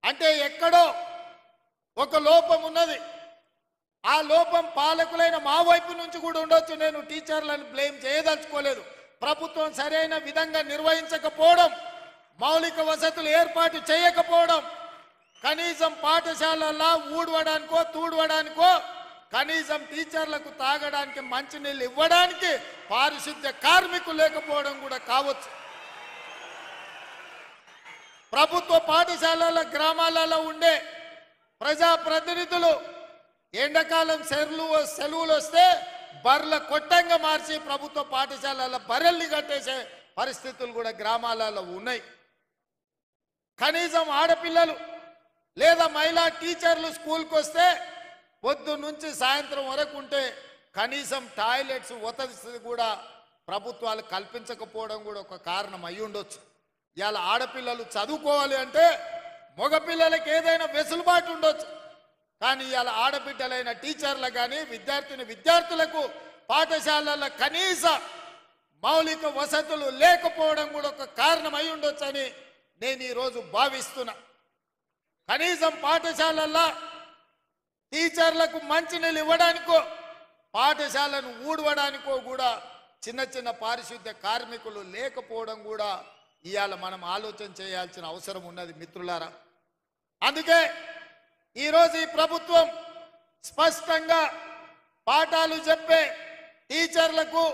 అంటే ఎక్కడో ఒక లోపం ఉన్నది. ఆ లోపం పాలకులైన మా వైపు నుంచి కూడా ఉండొచ్చు. నేను టీచర్లను బ్లేమ్ చేయదలుచుకోలేదు. ప్రభుత్వం సరైన విధంగా నిర్వహించకపోవడం, మౌలిక వసతులు ఏర్పాటు చేయకపోవడం, కనీసం పాఠశాలల్లో ఊడవడానికో తూడవడానికో, కనీసం టీచర్లకు తాగడానికి మంచినీళ్ళు ఇవ్వడానికి పారిశుద్ధ్య కార్మికులు లేకపోవడం కూడా కావచ్చు. ప్రభుత్వ పాఠశాలల గ్రామాలలో ఉండే ప్రజాప్రతినిధులు ఎండాకాలం సెలవులు వస్తే బర్ల కొట్టంగా మార్చి ప్రభుత్వ పాఠశాలల బర్రెల్ని కట్టేసే పరిస్థితులు కూడా గ్రామాలలో ఉన్నాయి. కనీసం ఆడపిల్లలు లేదా మహిళా టీచర్లు స్కూల్కి వస్తే పొద్దు నుంచి సాయంత్రం వరకు ఉంటే కనీసం టాయిలెట్స్ వసతి కూడా ప్రభుత్వాలు కల్పించకపోవడం కూడా ఒక కారణం అయి ఉండొచ్చు. ఇవాళ ఆడపిల్లలు చదువుకోవాలి అంటే మగపిల్లలకి ఏదైనా వెసులుబాటు ఉండొచ్చు, కానీ ఇవాళ ఆడబిడ్డలైన టీచర్లకు కానీ విద్యార్థులకు పాఠశాలల కనీస మౌలిక వసతులు లేకపోవడం కూడా ఒక కారణం అయి ఉండొచ్చని నేను ఈరోజు భావిస్తున్నా. కనీసం పాఠశాలల్లో టీచర్లకు మంచినీళ్ళు ఇవ్వడానికో పాఠశాలను ఊడవడానికో కూడా చిన్న చిన్న పారిశుద్ధ్య కార్మికులు లేకపోవడం కూడా ఇవాళ మనం ఆలోచన చేయాల్సిన అవసరం ఉన్నది మిత్రులారా. అందుకే ఈరోజు ఈ ప్రభుత్వం స్పష్టంగా పాఠాలు చెప్పే టీచర్లకు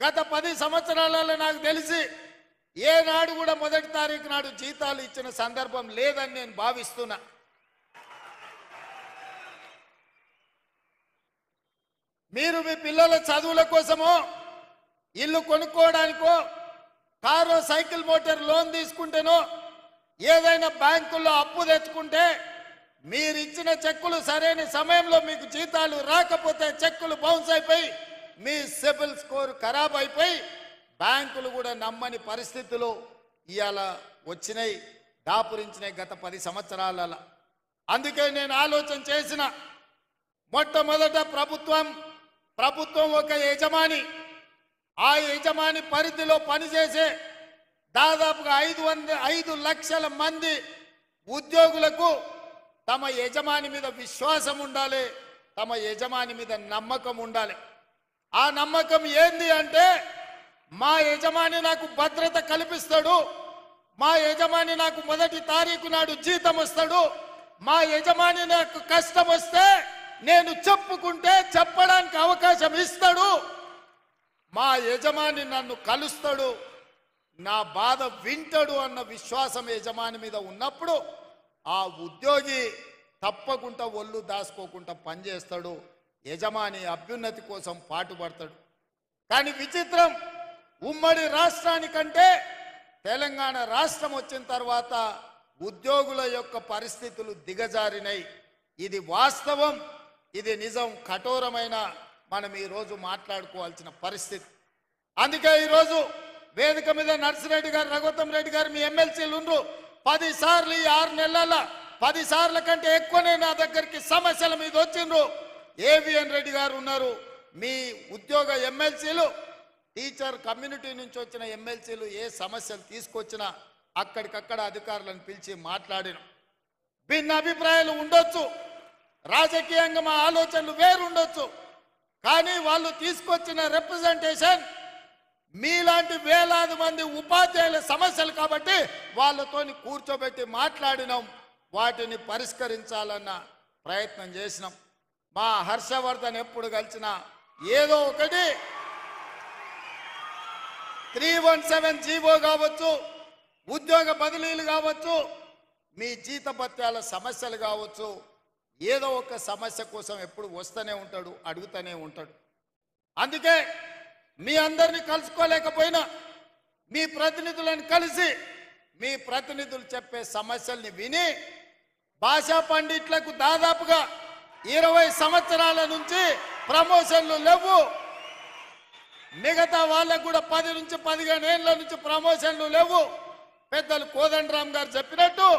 గత 10 సంవత్సరాలలో నాకు తెలిసి ఏనాడు కూడా మొదటి తారీఖు నాడు జీతాలు ఇచ్చిన సందర్భం లేదని నేను భావిస్తున్నా. మీరు మీ పిల్లల చదువుల కోసమో ఇల్లు కొనుక్కోవడానికో కారు సైకిల్ మోటార్ లోన్ తీసుకుంటేనో ఏదైనా బ్యాంకుల్లో అప్పు తెచ్చుకుంటే మీరు ఇచ్చిన చెక్కులు సరైన సమయంలో మీకు జీతాలు రాకపోతే చెక్కులు బౌన్స్ అయిపోయి మీ సిబిల్ స్కోర్ ఖరాబ్ అయిపోయి బ్యాంకులు కూడా నమ్మని పరిస్థితులు ఇవాళ వచ్చినాయి, దాపురించినాయి గత 10 సంవత్సరాలలో. అందుకే నేను ఆలోచన చేసిన మొట్టమొదట ప్రభుత్వం ఒక యజమాని, ఆ యజమాని పరిధిలో పనిచేసే దాదాపుగా 5 లక్షల మంది ఉద్యోగులకు తమ యజమాని మీద విశ్వాసం ఉండాలి, తమ యజమాని మీద నమ్మకం ఉండాలి. ఆ నమ్మకం ఏంది అంటే మా యజమాని నాకు భద్రత కల్పిస్తాడు, మా యజమాని నాకు మొదటి తారీఖు నాడు జీతం వస్తాడు, మా యజమాని నాకు కష్టం వస్తే నేను చెప్పుకుంటే చెప్పడానికి అవకాశం ఇస్తాడు, మా యజమాని నన్ను కలుస్తాడు, నా బాధ వింటాడు అన్న విశ్వాసం యజమాని మీద ఉన్నప్పుడు ఆ ఉద్యోగి తప్పకుండా ఒళ్ళు దాచుకోకుండా పనిచేస్తాడు, యజమాని అభ్యున్నతి కోసం పాటుపడతాడు. కానీ విచిత్రం, ఉమ్మడి రాష్ట్రానికంటే తెలంగాణ రాష్ట్రం వచ్చిన తర్వాత ఉద్యోగుల యొక్క పరిస్థితులు దిగజారినాయి. ఇది వాస్తవం, ఇది నిజం, కఠోరమైన మనం ఈరోజు మాట్లాడుకోవాల్సిన పరిస్థితి. అందుకే ఈరోజు వేదిక మీద నర్సిరెడ్డి గారు, రఘుత్తం రెడ్డి గారు మీ ఎమ్మెల్సీలు ఉండ్రు. 10 సార్లు ఈ 6 నెలల 10 సార్ల కంటే ఎక్కువనే నా దగ్గరికి సమస్యల మీద వచ్చిండ్రు. ఏవిఎన్ రెడ్డి గారు ఉన్నారు, మీ ఉద్యోగ ఎమ్మెల్సీలు, టీచర్ కమ్యూనిటీ నుంచి వచ్చిన ఎమ్మెల్సీలు ఏ సమస్యలు తీసుకొచ్చినా అక్కడికక్కడ అధికారులను పిలిచి మాట్లాడిన. భిన్న అభిప్రాయాలు ఉండొచ్చు, రాజకీయంగా మా ఆలోచనలు వేరుండొచ్చు, కానీ వాళ్ళు తీసుకొచ్చిన రిప్రజెంటేషన్ మీలాంటి వేలాది మంది ఉపాధ్యాయుల సమస్యలు కాబట్టి వాళ్ళతోని కూర్చోబెట్టి మాట్లాడినాం, వాటిని పరిష్కరించాలన్న ప్రయత్నం చేసినాం. మా హర్షవర్ధన్ ఎప్పుడు కలిసినా ఏదో ఒకటి 317 జీవో కావచ్చు, ఉద్యోగ బదిలీలు కావచ్చు, మీ జీతభత్యాల సమస్యలు కావచ్చు, ఏదో ఒక సమస్య కోసం ఎప్పుడు వస్తూనే ఉంటాడు, అడుగుతూనే ఉంటాడు. అందుకే మీ అందరినీ కలుసుకోలేకపోయినా మీ ప్రతినిధులను కలిసి మీ ప్రతినిధులు చెప్పే సమస్యల్ని విని భాషా పండిట్లకు దాదాపుగా 20 సంవత్సరాల నుంచి ప్రమోషన్లు లేవు, మిగతా వాళ్ళకు కూడా 10 నుంచి 15 ఏళ్ల నుంచి ప్రమోషన్లు లేవు. పెద్దలు కోదండరామ్ గారు చెప్పినట్టు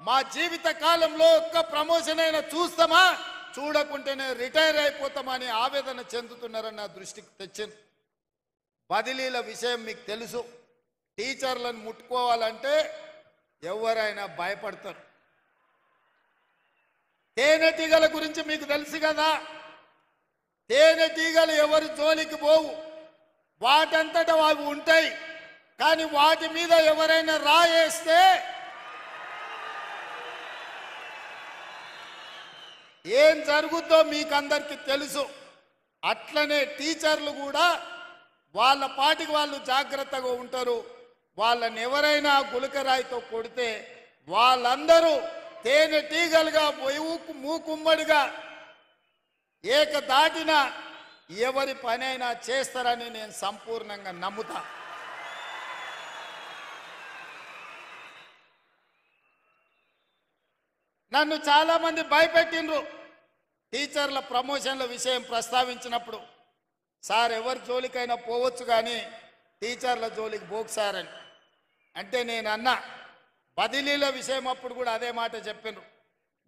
మా జీవిత కాలంలో ఒక్క ప్రమోషన్ అయినా చూస్తామా, చూడకుంటేనే రిటైర్ అయిపోతామని ఆవేదన చెందుతున్నారని నా దృష్టికి తెచ్చింది. బదిలీల విషయం మీకు తెలుసు, టీచర్లను ముట్టుకోవాలంటే ఎవరైనా భయపడతారు. తేనెటీగల గురించి మీకు తెలుసు కదా, తేనెటీగలు ఎవరి జోలికి పోవు, వాటంతటా అవి ఉంటాయి, కానీ వాటి మీద ఎవరైనా రాయేస్తే ఏం జరుగుద్దో మీకు అందరికీ తెలుసు. అట్లనే టీచర్లు కూడా వాళ్ళ పాటికి వాళ్ళు జాగ్రత్తగా ఉంటారు. వాళ్ళని ఎవరైనా గులకరాయితో కొడితే వాళ్ళందరూ తేనెటీగలుగా మూకుమ్మడిగా ఏకదాటిన ఎవరి పనైనా చేస్తారని నేను సంపూర్ణంగా నమ్ముతా. నన్ను చాలా మంది భయపెట్టిండ్రు టీచర్ల ప్రమోషన్ల విషయం ప్రస్తావించినప్పుడు. సార్ ఎవరి జోలికైనా పోవచ్చు కానీ టీచర్ల జోలికి పోకు సార్ అని అంటే నేను అన్నా. బదిలీల విషయం అప్పుడు కూడా అదే మాట చెప్పినారు.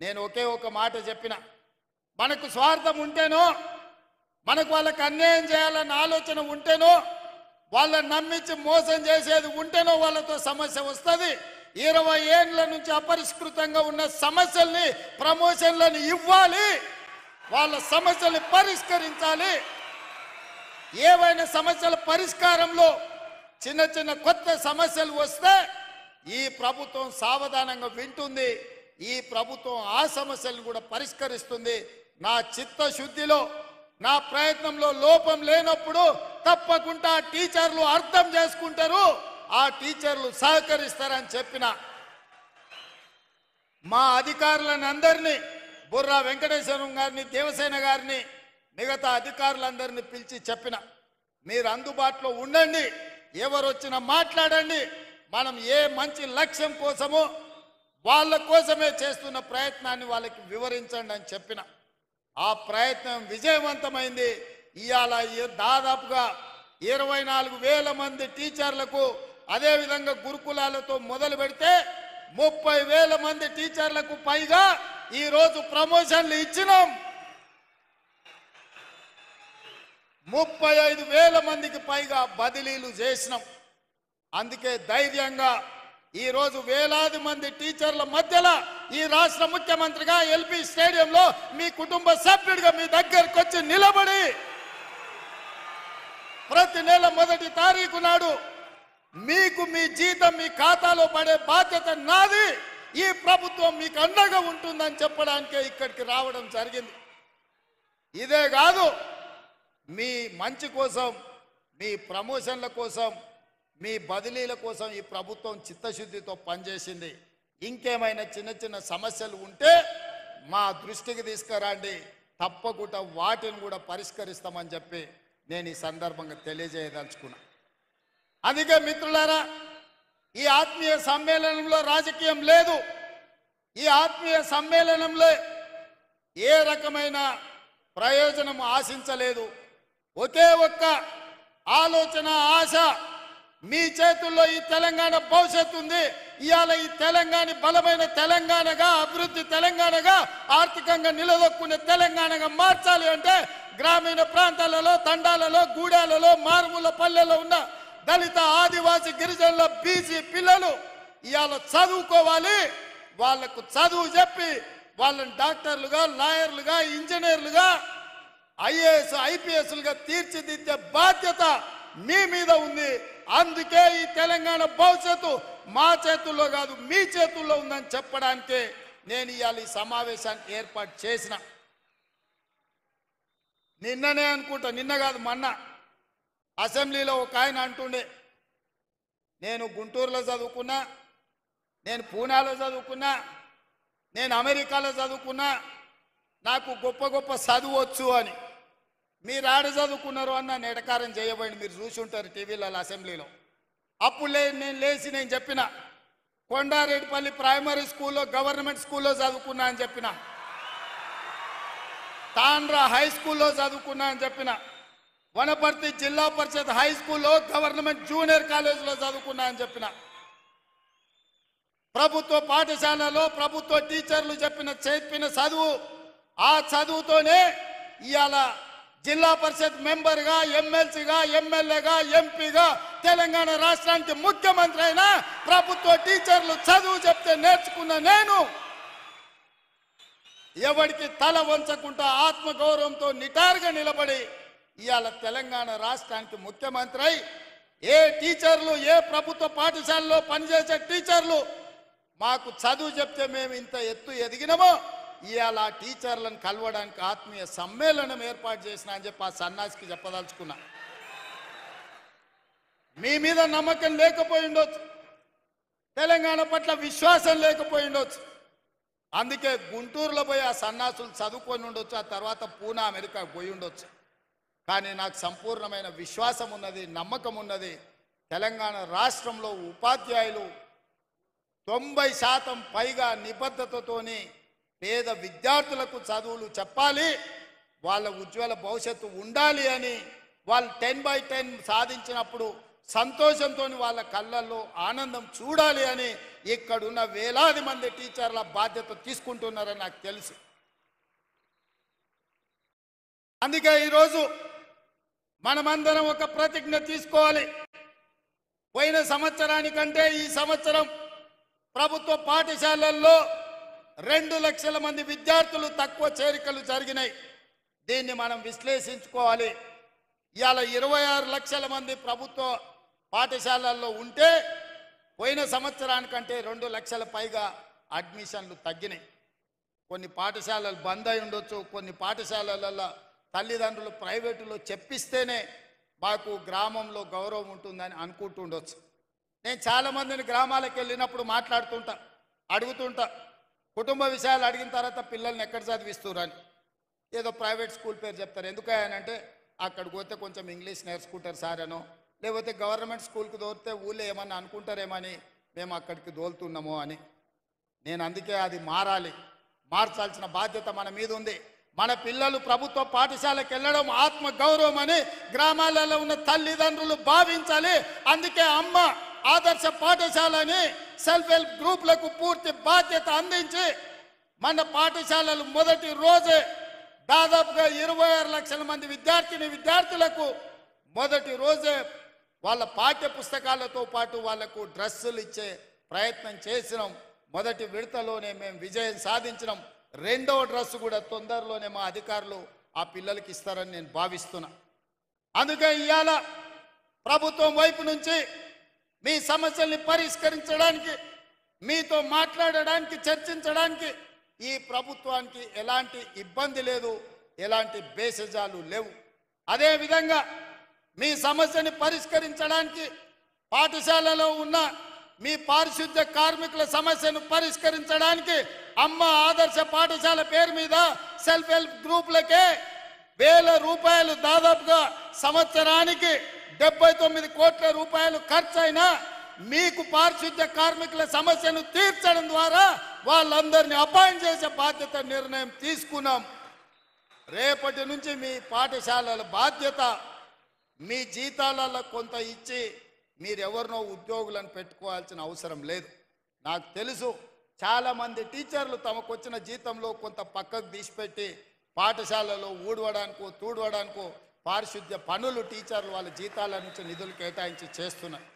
నేను ఒకే ఒక మాట చెప్పిన, మనకు స్వార్థం ఉంటేనో, మనకు వాళ్ళకి అన్యాయం చేయాలన్న ఆలోచన ఉంటేనో, వాళ్ళని నమ్మించి మోసం చేసేది ఉంటేనో వాళ్ళతో సమస్య వస్తుంది. 20 ఏళ్ల నుంచి అపరిష్కృతంగా ఉన్న సమస్యల్ని ప్రమోషన్లను ఇవ్వాలి, వాళ్ళ సమస్యల్ని పరిష్కరించాలి. ఏవైనా సమస్యల పరిష్కారంలో చిన్న చిన్న కొత్త సమస్యలు వస్తే ఈ ప్రభుత్వం సావధానంగా వింటుంది. ఈ ప్రభుత్వం ఆ సమస్యలను కూడా పరిష్కరిస్తుంది. నా చిత్తశుద్ధిలో, నా ప్రయత్నంలో లోపం లేనప్పుడు తప్పకుండా టీచర్లు అర్థం చేసుకుంటారు, ఆ టీచర్లు సహకరిస్తారని చెప్పిన. మా అధికారులను అందరినీ, బుర్రా వెంకటేశ్వరం గారిని, దేవసేన గారిని, మిగతా అధికారులందరినీ పిలిచి చెప్పిన, మీరు అందుబాటులో ఉండండి, ఎవరు వచ్చినా మాట్లాడండి, మనం ఏ మంచి లక్ష్యం కోసమో వాళ్ళ కోసమే చేస్తున్న ప్రయత్నాన్ని వాళ్ళకి వివరించండి అని చెప్పిన. ఆ ప్రయత్నం విజయవంతమైంది. ఇవాళ దాదాపుగా 24,000 మంది టీచర్లకు, అదేవిధంగా గురుకులాలతో మొదలు పెడితే 30,000 మంది టీచర్లకు పైగా ఈరోజు ప్రమోషన్లు ఇచ్చినాం. 35,000 మందికి పైగా బదిలీలు చేసినాం. అందుకే ధైర్యంగా ఈరోజు వేలాది మంది టీచర్ల మధ్యలో ఈ రాష్ట్ర ముఖ్యమంత్రిగా ఎల్బీ స్టేడియంలో మీ కుటుంబ సభ్యుడిగా మీ దగ్గరకు వచ్చి నిలబడి ప్రతి నెల 1వ తారీఖు నాడు మీకు మీ జీతం మీ ఖాతాలో పడే బాధ్యత నాది, ఈ ప్రభుత్వం మీకు అండగా ఉంటుందని చెప్పడానికే ఇక్కడికి రావడం జరిగింది. ఇదే కాదు, మీ మంచి కోసం, మీ ప్రమోషన్ల కోసం, మీ బదిలీల కోసం ఈ ప్రభుత్వం చిత్తశుద్ధితో పనిచేసింది. ఇంకేమైనా చిన్న చిన్న సమస్యలు ఉంటే మా దృష్టికి తీసుకురండి, తప్పకుండా వాటిని కూడా పరిష్కరిస్తామని చెప్పి నేను ఈ సందర్భంగా తెలియజేయదలుచుకున్నా. అందుకే మిత్రులారా, ఈ ఆత్మీయ సమ్మేళనంలో రాజకీయం లేదు. ఈ ఆత్మీయ సమ్మేళనంలో ఏ రకమైన ప్రయోజనం ఆశించలేదు. ఒకే ఒక్క ఆలోచన, ఆశ, మీ చేతుల్లో ఈ తెలంగాణ భవిష్యత్తు ఉంది. ఇవాళ ఈ తెలంగాణ బలమైన తెలంగాణగా, అభివృద్ధి తెలంగాణగా, ఆర్థికంగా నిలదొక్కునే తెలంగాణగా మార్చాలి అంటే గ్రామీణ ప్రాంతాలలో, తండాలలో, గూడాలలో, మారుమూల పల్లెల్లో ఉన్న దళిత, ఆదివాసీ, గిరిజనుల, బీసీ పిల్లలు ఇవాళ చదువుకోవాలి. వాళ్లకు చదువు చెప్పి వాళ్ళని డాక్టర్లుగా, లాయర్లుగా, ఇంజనీర్లుగా, ఐఏఎస్, ఐపీఎస్లుగా తీర్చిదిద్దే బాధ్యత మీ మీద ఉంది. అందుకే ఈ తెలంగాణ భవిష్యత్తు మా చేతుల్లో కాదు, మీ చేతుల్లో ఉందని చెప్పడానికే నేను ఇవాళ ఈ సమావేశానికి ఏర్పాటు చేసిన. నిన్ననే అనుకుంటా, నిన్న కాదు మొన్న అసెంబ్లీలో ఒక ఆయన అంటుండే, నేను గుంటూరులో చదువుకున్నా, నేను పూనాలో చదువుకున్నా, నేను అమెరికాలో చదువుకున్నా, నాకు గొప్ప గొప్ప చదువు వచ్చు అని. మీరు ఆడ చదువుకున్నారు అన్న నెటకారం చేయబడి మీరు చూసి ఉంటారు టీవీలలో, అసెంబ్లీలో. అప్పుడు నేను లేచి నేను చెప్పిన, కొండారెడ్డిపల్లి ప్రైమరీ స్కూల్లో, గవర్నమెంట్ స్కూల్లో చదువుకున్నా అని చెప్పిన, తాండ్రా హై స్కూల్లో చదువుకున్నా అని చెప్పిన, వనపర్తి జిల్లా పరిషత్ హై స్కూల్లో, గవర్నమెంట్ జూనియర్ కాలేజీలో చదువుకున్నా అని చెప్పిన, ప్రభుత్వ పాఠశాలలో ప్రభుత్వ టీచర్లు చెప్పిన చదువు, ఆ చదువుతోనే ఇవాళ జిల్లా పరిషత్ మెంబర్గా, ఎమ్మెల్సీగా, ఎమ్మెల్యేగా, ఎంపీగా తెలంగాణ రాష్ట్రానికి ముఖ్యమంత్రి అయినా ప్రభుత్వ టీచర్లు చదువు చెప్తే నేర్చుకున్న నేను ఎవరికి తల వంచకుండా ఆత్మగౌరవంతో నిటారుగా నిలబడి ఇవాళ తెలంగాణ రాష్ట్రానికి ముఖ్యమంత్రి అయి, ఏ టీచర్లు, ఏ ప్రభుత్వ పాఠశాలలో పనిచేసే టీచర్లు మాకు చదువు చెప్తే మేము ఇంత ఎత్తు ఎదిగినామో, ఇవాళ టీచర్లను కలవడానికి ఆత్మీయ సమ్మేళనం ఏర్పాటు చేసిన అని చెప్పి ఆ సన్నాసికి చెప్పదలుచుకున్నా. మీ మీద నమ్మకం లేకపోయి ఉండొచ్చు, తెలంగాణ పట్ల విశ్వాసం లేకపోయి ఉండొచ్చు, అందుకే గుంటూరులో పోయి ఆ సన్నాసులు చదువుకొని ఉండొచ్చు, ఆ తర్వాత పూనా అమెరికా పోయి ఉండొచ్చు. కానీ నాకు సంపూర్ణమైన విశ్వాసం ఉన్నది, నమ్మకం ఉన్నది. తెలంగాణ రాష్ట్రంలో ఉపాధ్యాయులు 90% పైగా నిబద్ధతతోని పేద విద్యార్థులకు చదువులు చెప్పాలి, వాళ్ళ ఉజ్వల భవిష్యత్తు ఉండాలి అని వాళ్ళు 10/10 సాధించినప్పుడు సంతోషంతో వాళ్ళ కళ్ళల్లో ఆనందం చూడాలి అని ఇక్కడున్న వేలాది మంది టీచర్ల బాధ్యత తీసుకుంటున్నారని నాకు తెలుసు. అందుకే ఈరోజు మనమందరం ఒక ప్రతిజ్ఞ తీసుకోవాలి. పోయిన సంవత్సరానికంటే ఈ సంవత్సరం ప్రభుత్వ పాఠశాలల్లో 2 లక్షల మంది విద్యార్థులు తక్కువ చేరికలు జరిగినాయి. దీన్ని మనం విశ్లేషించుకోవాలి. ఇవాళ 26 లక్షల మంది ప్రభుత్వ పాఠశాలల్లో ఉంటే పోయిన సంవత్సరానికంటే 2 లక్షల పైగా అడ్మిషన్లు తగ్గినాయి. కొన్ని పాఠశాలలు బంద్ అయి ఉండొచ్చు, కొన్ని పాఠశాలలలో తల్లిదండ్రులు ప్రైవేటులో చెప్పిస్తేనే మాకు గ్రామంలో గౌరవం ఉంటుందని అనుకుంటుండొచ్చు. నేను చాలామందిని గ్రామాలకు వెళ్ళినప్పుడు మాట్లాడుతుంటా, అడుగుతుంటా, కుటుంబ విషయాలు అడిగిన తర్వాత పిల్లల్ని ఎక్కడ చదివిస్తున్నారు అని. ఏదో ప్రైవేట్ స్కూల్ పేరు చెప్తారు. ఎందుకంటే అక్కడికి పోతే కొంచెం ఇంగ్లీష్ నేర్చుకుంటారు సార్ అనో, లేకపోతే గవర్నమెంట్ స్కూల్కి దోరితే ఊళ్ళో ఏమన్నా అనుకుంటారేమని మేము అక్కడికి దోలుతున్నామో అని. నేను అందుకే అది మారాలి, మార్చాల్సిన బాధ్యత మన మీద ఉంది. మన పిల్లలు ప్రభుత్వ పాఠశాలకు వెళ్ళడం ఆత్మ గౌరవం అని గ్రామాలలో ఉన్న తల్లిదండ్రులు భావించాలి. అందుకే అమ్మ ఆదర్శ పాఠశాలని సెల్ఫ్ హెల్ప్ గ్రూపులకు పూర్తి బాధ్యత అందించి మన పాఠశాలలు మొదటి రోజే దాదాపుగా 26 లక్షల మంది విద్యార్థులకు మొదటి రోజే వాళ్ళ పాఠ్య పుస్తకాలతో పాటు వాళ్లకు డ్రెస్సులు ఇచ్చే ప్రయత్నం చేసినాం. మొదటి విడతలోనే మేము విజయం సాధించినాం. రెండవ డ్రెస్ కూడా తొందరలోనే మా అధికారులు ఆ పిల్లలకి ఇస్తారని నేను భావిస్తున్నా. అందుకే ఇవాళ ప్రభుత్వం వైపు నుంచి మీ సమస్యల్ని పరిష్కరించడానికి, మీతో మాట్లాడడానికి, చర్చించడానికి ఈ ప్రభుత్వానికి ఎలాంటి ఇబ్బంది లేదు, ఎలాంటి బేసజాలు లేవు. అదేవిధంగా మీ సమస్యని పరిష్కరించడానికి పాఠశాలలో ఉన్న మీ పారిశుద్ధ్య కార్మికుల సమస్యను పరిష్కరించడానికి అమ్మ ఆదర్శ పాఠశాల పేరు మీద సెల్ఫ్ హెల్ప్ గ్రూపులకే 1000 రూపాయలు, దాదాపుగా సంవత్సరానికి 79 కోట్ల రూపాయలు ఖర్చు అయినా మీకు పారిశుద్ధ్య కార్మికుల సమస్యను తీర్చడం ద్వారా వాళ్ళందరినీ అపాయింట్ చేసే బాధ్యత నిర్ణయం తీసుకున్నాం. రేపటి నుంచి మీ పాఠశాలల బాధ్యత మీ జీతాలలో కొంత ఇచ్చి మీరెవరినో ఉద్యోగులను పెట్టుకోవాల్సిన అవసరం లేదు. నాకు తెలుసు చాలామంది టీచర్లు తమకు వచ్చిన జీతంలో కొంత పక్కకు తీసిపెట్టి పాఠశాలలో ఊడవడానికో తూడవడానికో పారిశుద్ధ్య పనులు టీచర్లు వాళ్ళ జీతాల నుంచి నిధులు కేటాయించి చేస్తున్నారు.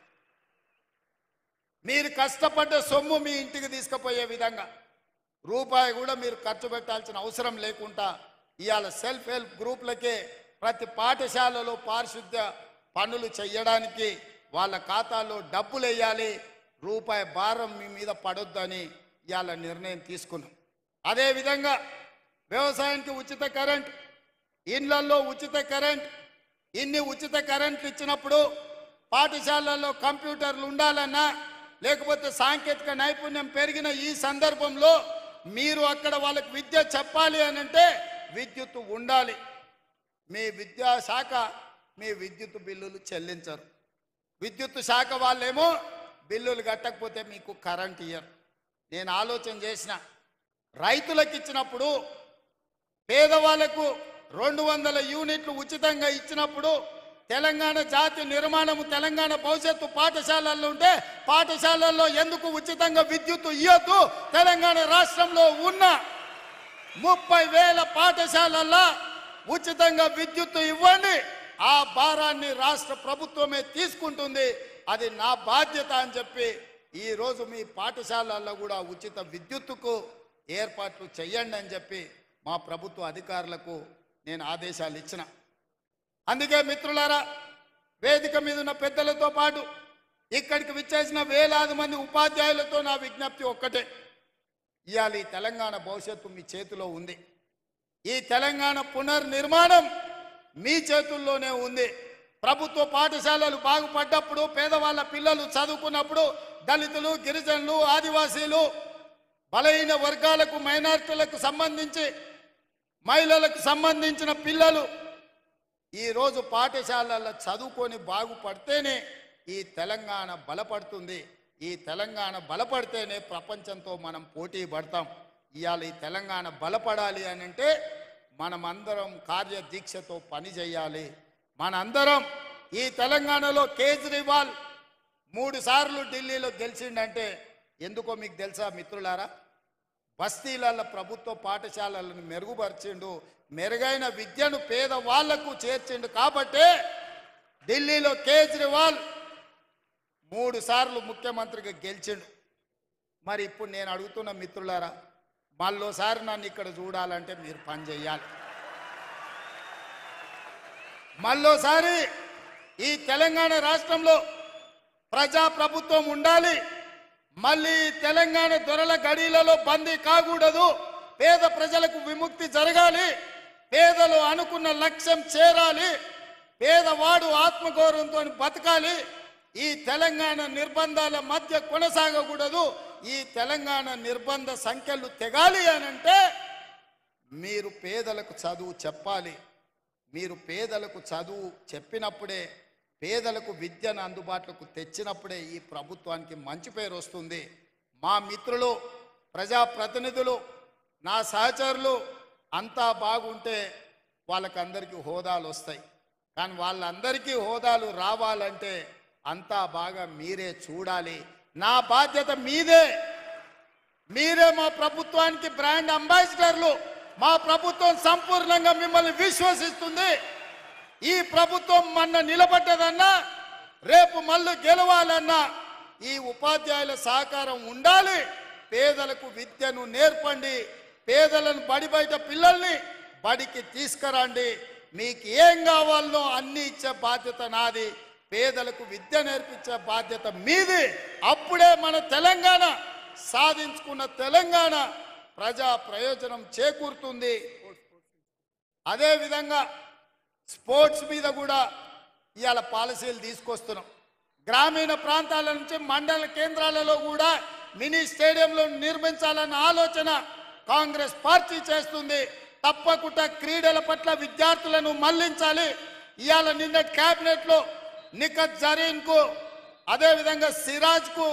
మీరు కష్టపడ్డ సొమ్ము మీ ఇంటికి తీసుకుపోయే విధంగా రూపాయి కూడా మీరు ఖర్చు పెట్టాల్సిన అవసరం లేకుండా ఇవాళ సెల్ఫ్ హెల్ప్ గ్రూపులకే ప్రతి పాఠశాలలో పారిశుద్ధ్య పనులు చేయడానికి వాళ్ళ ఖాతాలో డబ్బులు వేయాలి, రూపాయి భారం మీ మీద పడొద్దని ఇవాళ నిర్ణయం తీసుకున్నాం. అదేవిధంగా వ్యవసాయానికి ఉచిత కరెంట్, ఇళ్లలో ఉచిత కరెంట్, ఇన్ని ఉచిత కరెంట్లు ఇచ్చినప్పుడు పాఠశాలల్లో కంప్యూటర్లు ఉండాలన్నా లేకపోతే సాంకేతిక నైపుణ్యం పెరిగిన ఈ సందర్భంలో మీరు అక్కడ వాళ్ళకి విద్య చెప్పాలి అని అంటే విద్యుత్ ఉండాలి. మీ విద్యాశాఖ మీ విద్యుత్ బిల్లులు చెల్లించరు. విద్యుత్ శాఖ వాళ్ళేమో బిల్లులు కట్టకపోతే మీకు కరెంట్ ఇయ్యరు. నేను ఆలోచన చేసిన, రైతులకు ఇచ్చినప్పుడు పేదవాళ్లకు 200 యూనిట్లు ఉచితంగా ఇచ్చినప్పుడు తెలంగాణ జాతి నిర్మాణము, తెలంగాణ భవిష్యత్తు పాఠశాలల్లో ఉంటే పాఠశాలల్లో ఎందుకు ఉచితంగా విద్యుత్ ఇవ్వద్దు? తెలంగాణ రాష్ట్రంలో ఉన్న 30,000 పాఠశాలల్లో ఉచితంగా విద్యుత్ ఇవ్వండి. ఆ భారాన్ని రాష్ట్ర ప్రభుత్వమే తీసుకుంటుంది. అది నా బాధ్యత అని చెప్పి ఈరోజు మీ పాఠశాలల్లో కూడా ఉచిత విద్యుత్తుకు ఏర్పాట్లు చేయండి అని చెప్పి మా ప్రభుత్వ అధికారులకు నేను ఆదేశాలు ఇచ్చిన. అందుకే మిత్రులారా, వేదిక మీద ఉన్న పెద్దలతో పాటు ఇక్కడికి విచ్చేసిన వేలాది మంది ఉపాధ్యాయులతో నా విజ్ఞప్తి ఒక్కటే, ఇవాళ ఈ తెలంగాణ భవిష్యత్తు మీ చేతిలో ఉంది. ఈ తెలంగాణ పునర్నిర్మాణం మీ చేతుల్లోనే ఉంది. ప్రభుత్వ పాఠశాలలు బాగుపడ్డప్పుడు, పేదవాళ్ళ పిల్లలు చదువుకున్నప్పుడు, దళితులు, గిరిజనులు, ఆదివాసీలు బలహీన వర్గాలకు మైనారిటీలకు సంబంధించి మహిళలకు సంబంధించిన పిల్లలు ఈరోజు పాఠశాలల్లో చదువుకొని బాగుపడితేనే ఈ తెలంగాణ బలపడుతుంది. ఈ తెలంగాణ బలపడితేనే ప్రపంచంతో మనం పోటీ పడతాం. ఇవాళ ఈ తెలంగాణ బలపడాలి అని అంటే మనమందరం కార్యదీక్షతో పని చేయాలి. మనందరం ఈ తెలంగాణలో కేజ్రీవాల్ 3 సార్లు ఢిల్లీలో గెలిచిండంటే ఎందుకో మీకు తెలుసా మిత్రులారా? బస్తీలలో ప్రభుత్వ పాఠశాలలను మెరుగుపరిచిండు, మెరుగైన విద్యను పేదవాళ్లకు చేర్చిండు. కాబట్టే ఢిల్లీలో కేజ్రీవాల్ 3 సార్లు ముఖ్యమంత్రిగా గెలిచిండు. మరి ఇప్పుడు నేను అడుగుతున్న మిత్రులారా, మళ్ళోసారి నన్ను ఇక్కడ చూడాలంటే మీరు పని చేయాలి. మళ్ళోసారి ఈ తెలంగాణ రాష్ట్రంలో ప్రజాప్రభుత్వం ఉండాలి. మళ్ళీ తెలంగాణ దొరల గడిలలో బందీ కాకూడదు. పేద ప్రజలకు విముక్తి జరగాలి. పేదలు అనుకున్న లక్ష్యం చేరాలి. పేదవాడు ఆత్మగౌరవంతో బతకాలి. ఈ తెలంగాణ నిర్బంధాల మధ్య కొనసాగకూడదు. ఈ తెలంగాణ నిర్బంధ సంఖ్యలు తెగాలి అనంటే మీరు పేదలకు చదువు చెప్పాలి. మీరు పేదలకు చదువు చెప్పినప్పుడే, పేదలకు విద్యను అందుబాటులోకి తెచ్చినప్పుడే ఈ ప్రభుత్వానికి మంచి పేరు వస్తుంది. మా మిత్రులు, ప్రజాప్రతినిధులు, నా సహచరులు అంతా బాగుంటే వాళ్ళకందరికీ హోదాలు వస్తాయి. కానీ వాళ్ళందరికీ హోదాలు రావాలంటే అంతా బాగా మీరే చూడాలి. నా బాధ్యత మీదే. మీరే మా ప్రభుత్వానికి బ్రాండ్ అంబాసిడర్లు. మా ప్రభుత్వం సంపూర్ణంగా మిమ్మల్ని విశ్వసిస్తుంది. ఈ ప్రభుత్వం మొన్న నిలబడ్డదన్నా, రేపు మళ్ళీ గెలవాలన్నా ఈ ఉపాధ్యాయుల సహకారం ఉండాలి. పేదలకు విద్యను నేర్పండి. పేదలను బడి బయట పిల్లల్ని బడికి తీసుకురండి. మీకు ఏం కావాలనో అన్ని ఇచ్చే బాధ్యత నాది. పేదలకు విద్య నేర్పించే బాధ్యత మీది. అప్పుడే మన తెలంగాణ సాధించుకున్న తెలంగాణ ప్రజా ప్రయోజనం చేకూరుతుంది. అదేవిధంగా స్పోర్ట్స్ మీద కూడా ఇవాళ పాలసీలు తీసుకొస్తున్నాం. గ్రామీణ ప్రాంతాల నుంచి మండల కేంద్రాలలో కూడా మినీ స్టేడియంలు నిర్మించాలన్న ఆలోచన కాంగ్రెస్ పార్టీ చేస్తుంది. తప్పకుండా క్రీడల పట్ల విద్యార్థులను మళ్లించాలి. ఇవాళ నిన్న కేబినెట్లో నిఖత్ జరీన్కు, అదేవిధంగా సిరాజ్కు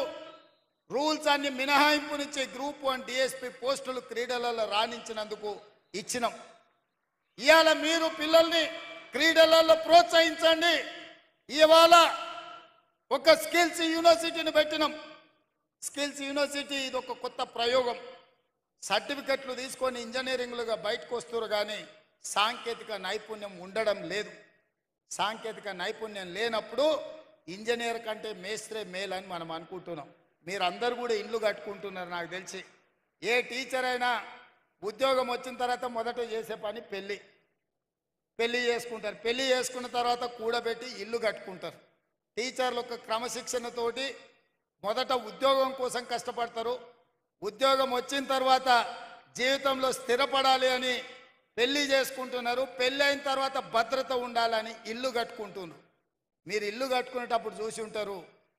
రూల్స్ అన్ని మినహాయింపునిచ్చే గ్రూప్ 1 DSP పోస్టులు క్రీడలలో రాణించినందుకు ఇచ్చినాం. ఇవాళ మీరు పిల్లల్ని క్రీడలలో ప్రోత్సహించండి. ఇవాళ ఒక స్కిల్స్ యూనివర్సిటీని పెట్టినాం. స్కిల్స్ యూనివర్సిటీ ఇది ఒక కొత్త ప్రయోగం. సర్టిఫికెట్లు తీసుకొని ఇంజనీరింగ్లుగా బయటకు వస్తారు, కానీ సాంకేతిక నైపుణ్యం ఉండడం లేదు. సాంకేతిక నైపుణ్యం లేనప్పుడు ఇంజనీర్ కంటే మేస్త్రే మేల్ అని మనం అనుకుంటున్నాం. మీరు అందరు కూడా ఇండ్లు కట్టుకుంటున్నారు. నాకు తెలిసి ఏ టీచర్ అయినా ఉద్యోగం వచ్చిన తర్వాత మొదట చేసే పని పెళ్లి చేసుకుంటారు. పెళ్లి చేసుకున్న తర్వాత కూడబెట్టి ఇల్లు కట్టుకుంటారు. టీచర్లు ఒక క్రమశిక్షణతోటి మొదట ఉద్యోగం కోసం కష్టపడతారు. ఉద్యోగం వచ్చిన తర్వాత జీవితంలో స్థిరపడాలి అని పెళ్లి చేసుకుంటున్నారు. పెళ్ళి అయిన తర్వాత భద్రత ఉండాలని ఇల్లు కట్టుకుంటున్నారు. మీరు ఇల్లు కట్టుకునేటప్పుడు చూసి ఉంటారు,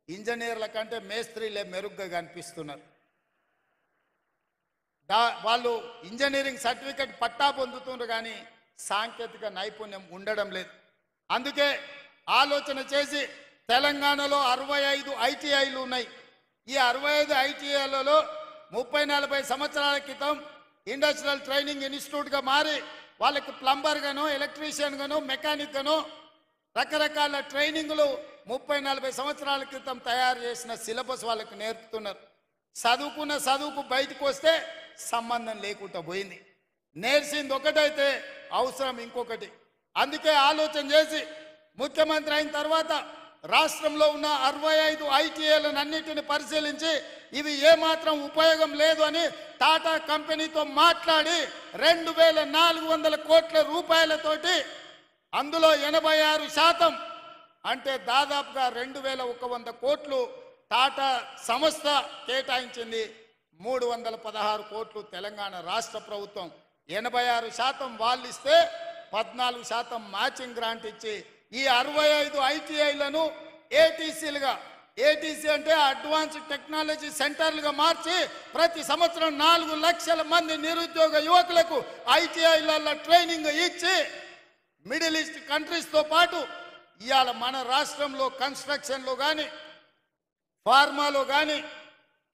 ఇంజనీర్ల కంటే మేస్త్రీలే మెరుగ్గా కనిపిస్తున్నారు. వాళ్ళు ఇంజనీరింగ్ సర్టిఫికెట్ పట్టా పొందుతున్నారు, కానీ సాంకేతిక నైపుణ్యం ఉండడం లేదు. అందుకే ఆలోచన చేసి తెలంగాణలో 65 ITIలు ఉన్నాయి. ఈ 65 ITIలలో 30-40 సంవత్సరాల క్రితం ఇండస్ట్రియల్ ట్రైనింగ్ ఇన్స్టిట్యూట్గా మారి వాళ్ళకి ప్లంబర్ గాను, ఎలక్ట్రీషియన్ గాను, మెకానిక్ గాను రకరకాల ట్రైనింగ్లు 30-40 సంవత్సరాల క్రితం తయారు చేసిన సిలబస్ వాళ్ళకి నేర్పుతున్నారు. చదువుకున్న చదువుకు బయటకు వస్తే సంబంధం లేకుండా పోయింది. నేర్చింది ఒకటైతే అవసరం ఇంకొకటి. అందుకే ఆలోచన చేసి ముఖ్యమంత్రి అయిన తర్వాత రాష్ట్రంలో ఉన్న 65 ITIలను అన్నిటిని పరిశీలించి ఇవి ఏమాత్రం ఉపయోగం లేదు అని టాటా కంపెనీతో మాట్లాడి 2400 కోట్ల రూపాయలతోటి అందులో 86% అంటే దాదాపుగా 2100 కోట్లు టాటా సంస్థ కేటాయించింది. 316 కోట్లు తెలంగాణ రాష్ట్ర ప్రభుత్వం. 86% వాళ్ళు ఇస్తే 14% మ్యాచింగ్ గ్రాంట్ ఇచ్చి ఈ 65 ITIలను ATCలుగా ఏటీసీ అంటే అడ్వాన్స్ టెక్నాలజీ సెంటర్లుగా మార్చి ప్రతి సంవత్సరం 4 లక్షల మంది నిరుద్యోగ యువకులకు ఐటీఐలలో ట్రైనింగ్ ఇచ్చి మిడిల్ ఈస్ట్ కంట్రీస్తో పాటు ఇవాళ మన రాష్ట్రంలో కన్స్ట్రక్షన్లో కానీ ఫార్మాలో కానీ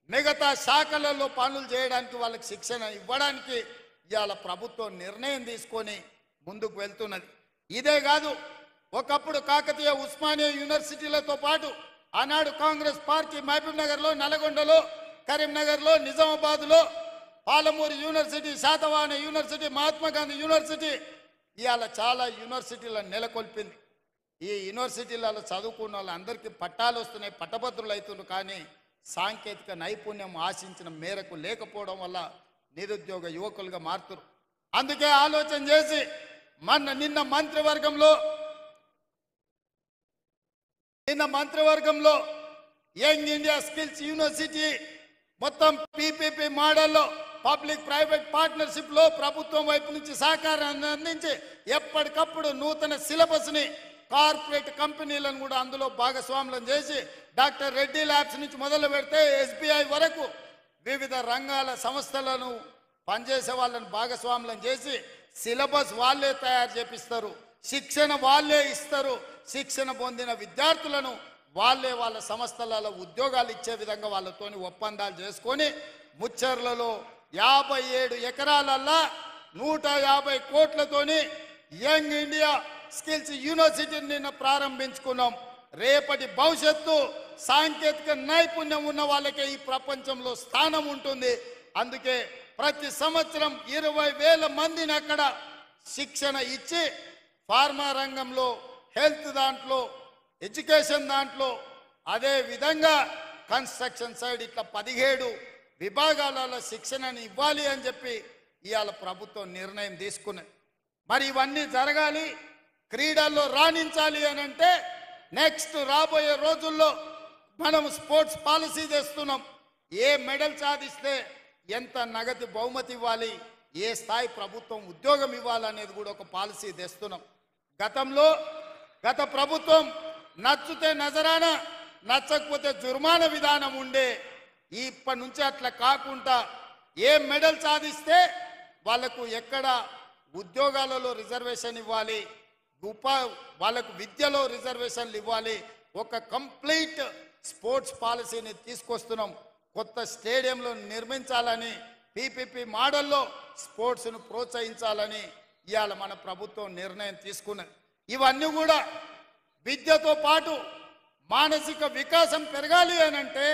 మిగతా శాఖలలో పనులు చేయడానికి వాళ్ళకి శిక్షణ ఇవ్వడానికి ఇవాళ ప్రభుత్వం నిర్ణయం తీసుకొని ముందుకు వెళ్తున్నది. ఇదే కాదు, ఒకప్పుడు కాకతీయ ఉస్మానియా యూనివర్సిటీలతో పాటు ఆనాడు కాంగ్రెస్ పార్టీ మహబూబ్ నగర్లో, నల్గొండలో, కరీంనగర్లో, నిజామాబాద్లో, Palamuru university, Satavahana university, Mahatma Gandhi university ఇవాళ చాలా యూనివర్సిటీలను నెలకొల్పింది. ఈ యూనివర్సిటీలలో చదువుకున్న వాళ్ళందరికీ పట్టాలు వస్తున్నాయి, పట్టభద్రులు అవుతున్నారు. కానీ సాంకేతిక నైపుణ్యం ఆశించిన మేరకు లేకపోవడం వల్ల నిరుద్యోగ యువకులుగా మారుతారు. అందుకే ఆలోచన చేసి నిన్న మంత్రివర్గంలో యంగ్ ఇండియా స్కిల్స్ యూనివర్సిటీ మొత్తం పీపీపీ మోడల్లో పబ్లిక్ ప్రైవేట్ పార్ట్నర్షిప్లో ప్రభుత్వం వైపు నుంచి సహకారాన్ని అందించి ఎప్పటికప్పుడు నూతన సిలబస్ని కార్పొరేట్ కంపెనీలను కూడా అందులో భాగస్వాములను చేసి డాక్టర్ రెడ్డి ల్యాబ్స్ నుంచి మొదలు పెడితే ఎస్బీఐ వరకు వివిధ రంగాల సంస్థలను పనిచేసే వాళ్ళని భాగస్వాములను చేసి సిలబస్ వాళ్ళే తయారు చేపిస్తారు, శిక్షణ వాళ్ళే ఇస్తారు. శిక్షణ పొందిన విద్యార్థులను వాళ్ళే వాళ్ళ సంస్థలలో ఉద్యోగాలు ఇచ్చే విధంగా వాళ్ళతోని ఒప్పందాలు చేసుకొని ముచ్చర్లలో 57 ఎకరాలల్లా 150 కోట్లతోని యంగ్ ఇండియా స్కిల్స్ యూనివర్సిటీని నిన్న ప్రారంభించుకున్నాం. రేపటి భవిష్యత్తు సాంకేతిక నైపుణ్యం ఉన్న వాళ్ళకే ఈ ప్రపంచంలో స్థానం ఉంటుంది. అందుకే ప్రతి సంవత్సరం 20,000 మందిని అక్కడ శిక్షణ ఇచ్చి ఫార్మా రంగంలో, హెల్త్ దాంట్లో, ఎడ్యుకేషన్ దాంట్లో, అదే విధంగా కన్స్ట్రక్షన్ సైడ్ ఇట్లా 17 విభాగాలలో శిక్షణని ఇవ్వాలి అని చెప్పి ఇవాళ ప్రభుత్వం నిర్ణయం తీసుకున్నది. మరి ఇవన్నీ జరగాలి, క్రీడల్లో రాణించాలి అని అంటే నెక్స్ట్ రాబోయే రోజుల్లో మనం స్పోర్ట్స్ పాలసీ చేస్తున్నాం. ఏ మెడల్ సాధిస్తే ఎంత నగదు బహుమతి ఇవ్వాలి, ఏ స్థాయి ప్రభుత్వం ఉద్యోగం ఇవ్వాలనేది కూడా ఒక పాలసీ తెస్తున్నాం. గత ప్రభుత్వం నచ్చితే నజరానా, నచ్చకపోతే జుర్మానా విధానం ఉండే. ఇప్పటి నుంచి అట్లా కాకుండా ఏ మెడల్ సాధిస్తే వాళ్ళకు ఎక్కడ ఉద్యోగాలలో రిజర్వేషన్ ఇవ్వాలి, వాళ్ళకు విద్యలో రిజర్వేషన్లు ఇవ్వాలి. ఒక కంప్లీట్ స్పోర్ట్స్ పాలసీని తీసుకొస్తున్నాం. కొత్త స్టేడియంలో నిర్మించాలని, పీపీపీ మోడల్లో స్పోర్ట్స్ను ప్రోత్సహించాలని ఇవాళ మన ప్రభుత్వం నిర్ణయం తీసుకున్నది. ఇవన్నీ కూడా విద్యతో పాటు మానసిక వికాసం పెరగాలి అని అంటే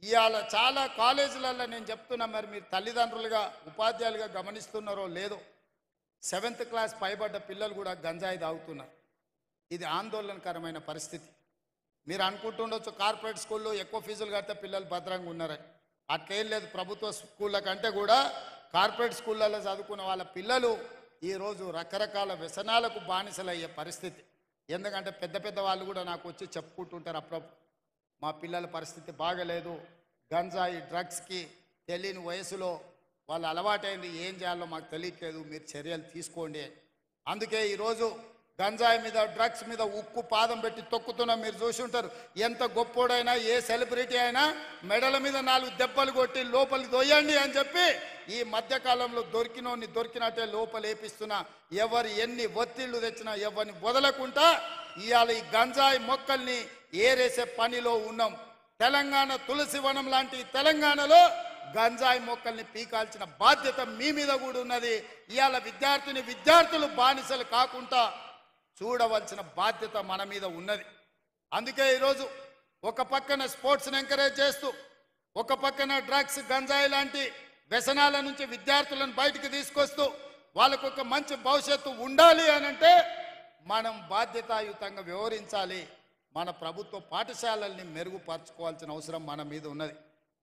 ఇవాళ చాలా కాలేజీలలో నేను చెప్తున్నా, మరి మీరు తల్లిదండ్రులుగా ఉపాధ్యాయులుగా గమనిస్తున్నారో లేదో, 7th క్లాస్ పైబడ్డ పిల్లలు కూడా గంజాయి తాగుతున్నారు. ఇది ఆందోళనకరమైన పరిస్థితి. మీరు అనుకుంటుండొచ్చు కార్పొరేట్ స్కూల్లో ఎక్కువ ఫీజులు కడితే పిల్లలు భద్రంగా ఉన్నారని. అట్లేం లేదు. ప్రభుత్వ స్కూళ్ళ కంటే కూడా కార్పొరేట్ స్కూళ్ళల్లో చదువుకున్న వాళ్ళ పిల్లలు ఈరోజు రకరకాల వ్యసనాలకు బానిసలయ్యే పరిస్థితి. ఎందుకంటే పెద్ద వాళ్ళు కూడా నాకు వచ్చి చెప్పుకుంటుంటారు అప్పుడప్పుడు, మా పిల్లల పరిస్థితి బాగలేదు, గంజాయి డ్రగ్స్కి తెలియని వయసులో వాళ్ళు అలవాటైంది, ఏం చేయాలో మాకు తెలియట్లేదు, మీరు చర్యలు తీసుకోండి అని. అందుకే ఈరోజు గంజాయి మీద, డ్రగ్స్ మీద ఉక్కు పాదం పెట్టి తొక్కుతున్నా. మీరు చూసి ఉంటారు, ఎంత గొప్పోడైనా, ఏ సెలబ్రిటీ అయినా మెడల మీద 4 దెబ్బలు కొట్టి లోపలికి దొయ్యండి అని చెప్పి ఈ మధ్యకాలంలో దొరికినోని దొరికినట్టే లోపల వేపిస్తున్నా. ఎవరు ఎన్ని ఒత్తిళ్లు తెచ్చినా ఎవరిని వదలకుండా ఇవాళ ఈ గంజాయి మొక్కల్ని ఏరేసే పనిలో ఉన్నాం. తెలంగాణ తులసి వనం లాంటి తెలంగాణలో గంజాయి మొక్కల్ని పీకాల్సిన బాధ్యత మీ మీద కూడా ఉన్నది. ఇవాళ విద్యార్థులు బానిసలు కాకుండా చూడవలసిన బాధ్యత మన మీద ఉన్నది. అందుకే ఈరోజు ఒక పక్కన స్పోర్ట్స్ని ఎంకరేజ్ చేస్తూ, ఒక పక్కన డ్రగ్స్, గంజాయి లాంటి వ్యసనాల నుంచి విద్యార్థులను బయటికి తీసుకొస్తూ వాళ్ళకు ఒక మంచి భవిష్యత్తు ఉండాలి అని అంటే మనం బాధ్యతాయుతంగా వ్యవహరించాలి. మన ప్రభుత్వ పాఠశాలల్ని మెరుగుపరచుకోవాల్సిన అవసరం మన మీద ఉన్నది.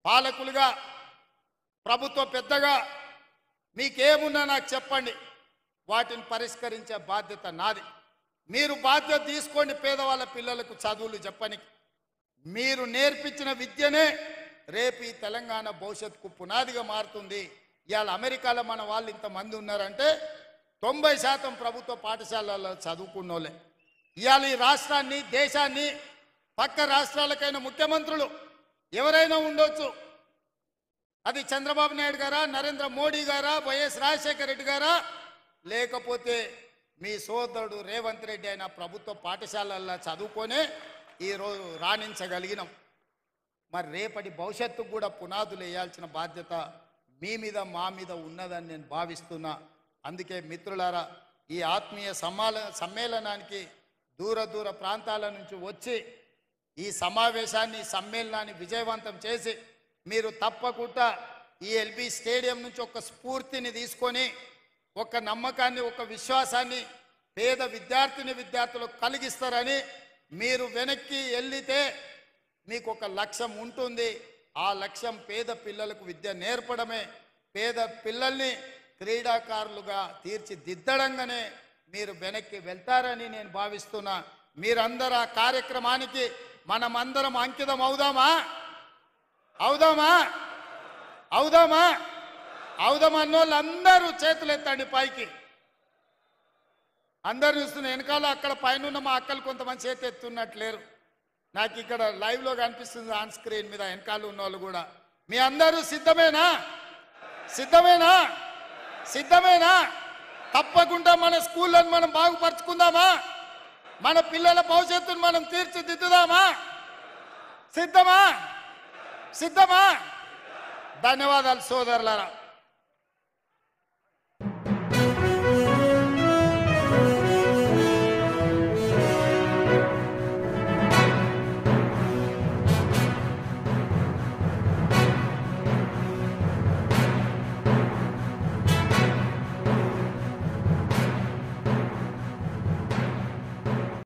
పాలకులుగా, ప్రభుత్వ పెద్దగా మీకేమున్నా నాకు చెప్పండి, వాటిని పరిష్కరించే బాధ్యత నాది. మీరు బాధ్యత తీసుకోండి. పేదవాళ్ళ పిల్లలకు చదువులు చెప్పని మీరు నేర్పించిన విద్యనే రేపు ఈ తెలంగాణ భవిష్యత్తుకు పునాదిగా మారుతుంది. ఇవాళ అమెరికాలో మన వాళ్ళు ఇంతమంది ఉన్నారంటే 90% ప్రభుత్వ పాఠశాలల్లో చదువుకున్నోళ్ళే. ఇవాళ ఈ రాష్ట్రాన్ని, దేశాన్ని పక్క రాష్ట్రాలకైన ముఖ్యమంత్రులు ఎవరైనా ఉండొచ్చు. అది చంద్రబాబు నాయుడు గారా, నరేంద్ర మోడీ గారా, వైఎస్ రాజశేఖర రెడ్డి గారా, లేకపోతే మీ సోదరుడు రేవంత్ రెడ్డి అయిన ప్రభుత్వ పాఠశాలల్లో చదువుకొనే ఈరోజు రాణించగలిగినాం. మరి రేపటి భవిష్యత్తుకు కూడా పునాదులు వేయాల్సిన బాధ్యత మీ మీద మా మీద ఉన్నదని నేను భావిస్తున్నా. అందుకే మిత్రులారా, ఈ ఆత్మీయ సమ్మేళనానికి దూర ప్రాంతాల నుంచి వచ్చి ఈ సమావేశాన్ని సమ్మేళనాన్ని విజయవంతం చేసి మీరు తప్పకుండా ఈ ఎల్బీ స్టేడియం నుంచి ఒక స్ఫూర్తిని తీసుకొని ఒక నమ్మకాన్ని, ఒక విశ్వాసాన్ని పేద విద్యార్థులకు కలిగిస్తారని, మీరు వెనక్కి వెళ్ళితే మీకు ఒక లక్ష్యం ఉంటుంది. ఆ లక్ష్యం పేద పిల్లలకు విద్య నేర్పడమే. పేద పిల్లల్ని క్రీడాకారులుగా తీర్చిదిద్దడంగానే మీరు వెనక్కి వెళ్తారని నేను భావిస్తున్నా. మీరందరూ ఆ కార్యక్రమానికి మనమందరం అంకితం అవుదామా? అన్నోళ్ళందరూ చేతులు ఎత్తండి పైకి. అందరు చూస్తున్న వెనకాల అక్కడ పైన మా అక్కలు కొంతమంది చేతి ఎత్తున్నట్లేరు. నాకు ఇక్కడ లైవ్లో కనిపిస్తుంది ఆన్ స్క్రీన్ మీద వెనకాల ఉన్న వాళ్ళు కూడా. మీ అందరూ సిద్ధమేనా? తప్పకుండా మన స్కూళ్ళను మనం బాగుపరుచుకుందామా? మన పిల్లల భవిష్యత్తును మనం తీర్చిదిద్దుదామా? సిద్ధమా? ధన్యవాదాలు సోదరులారా.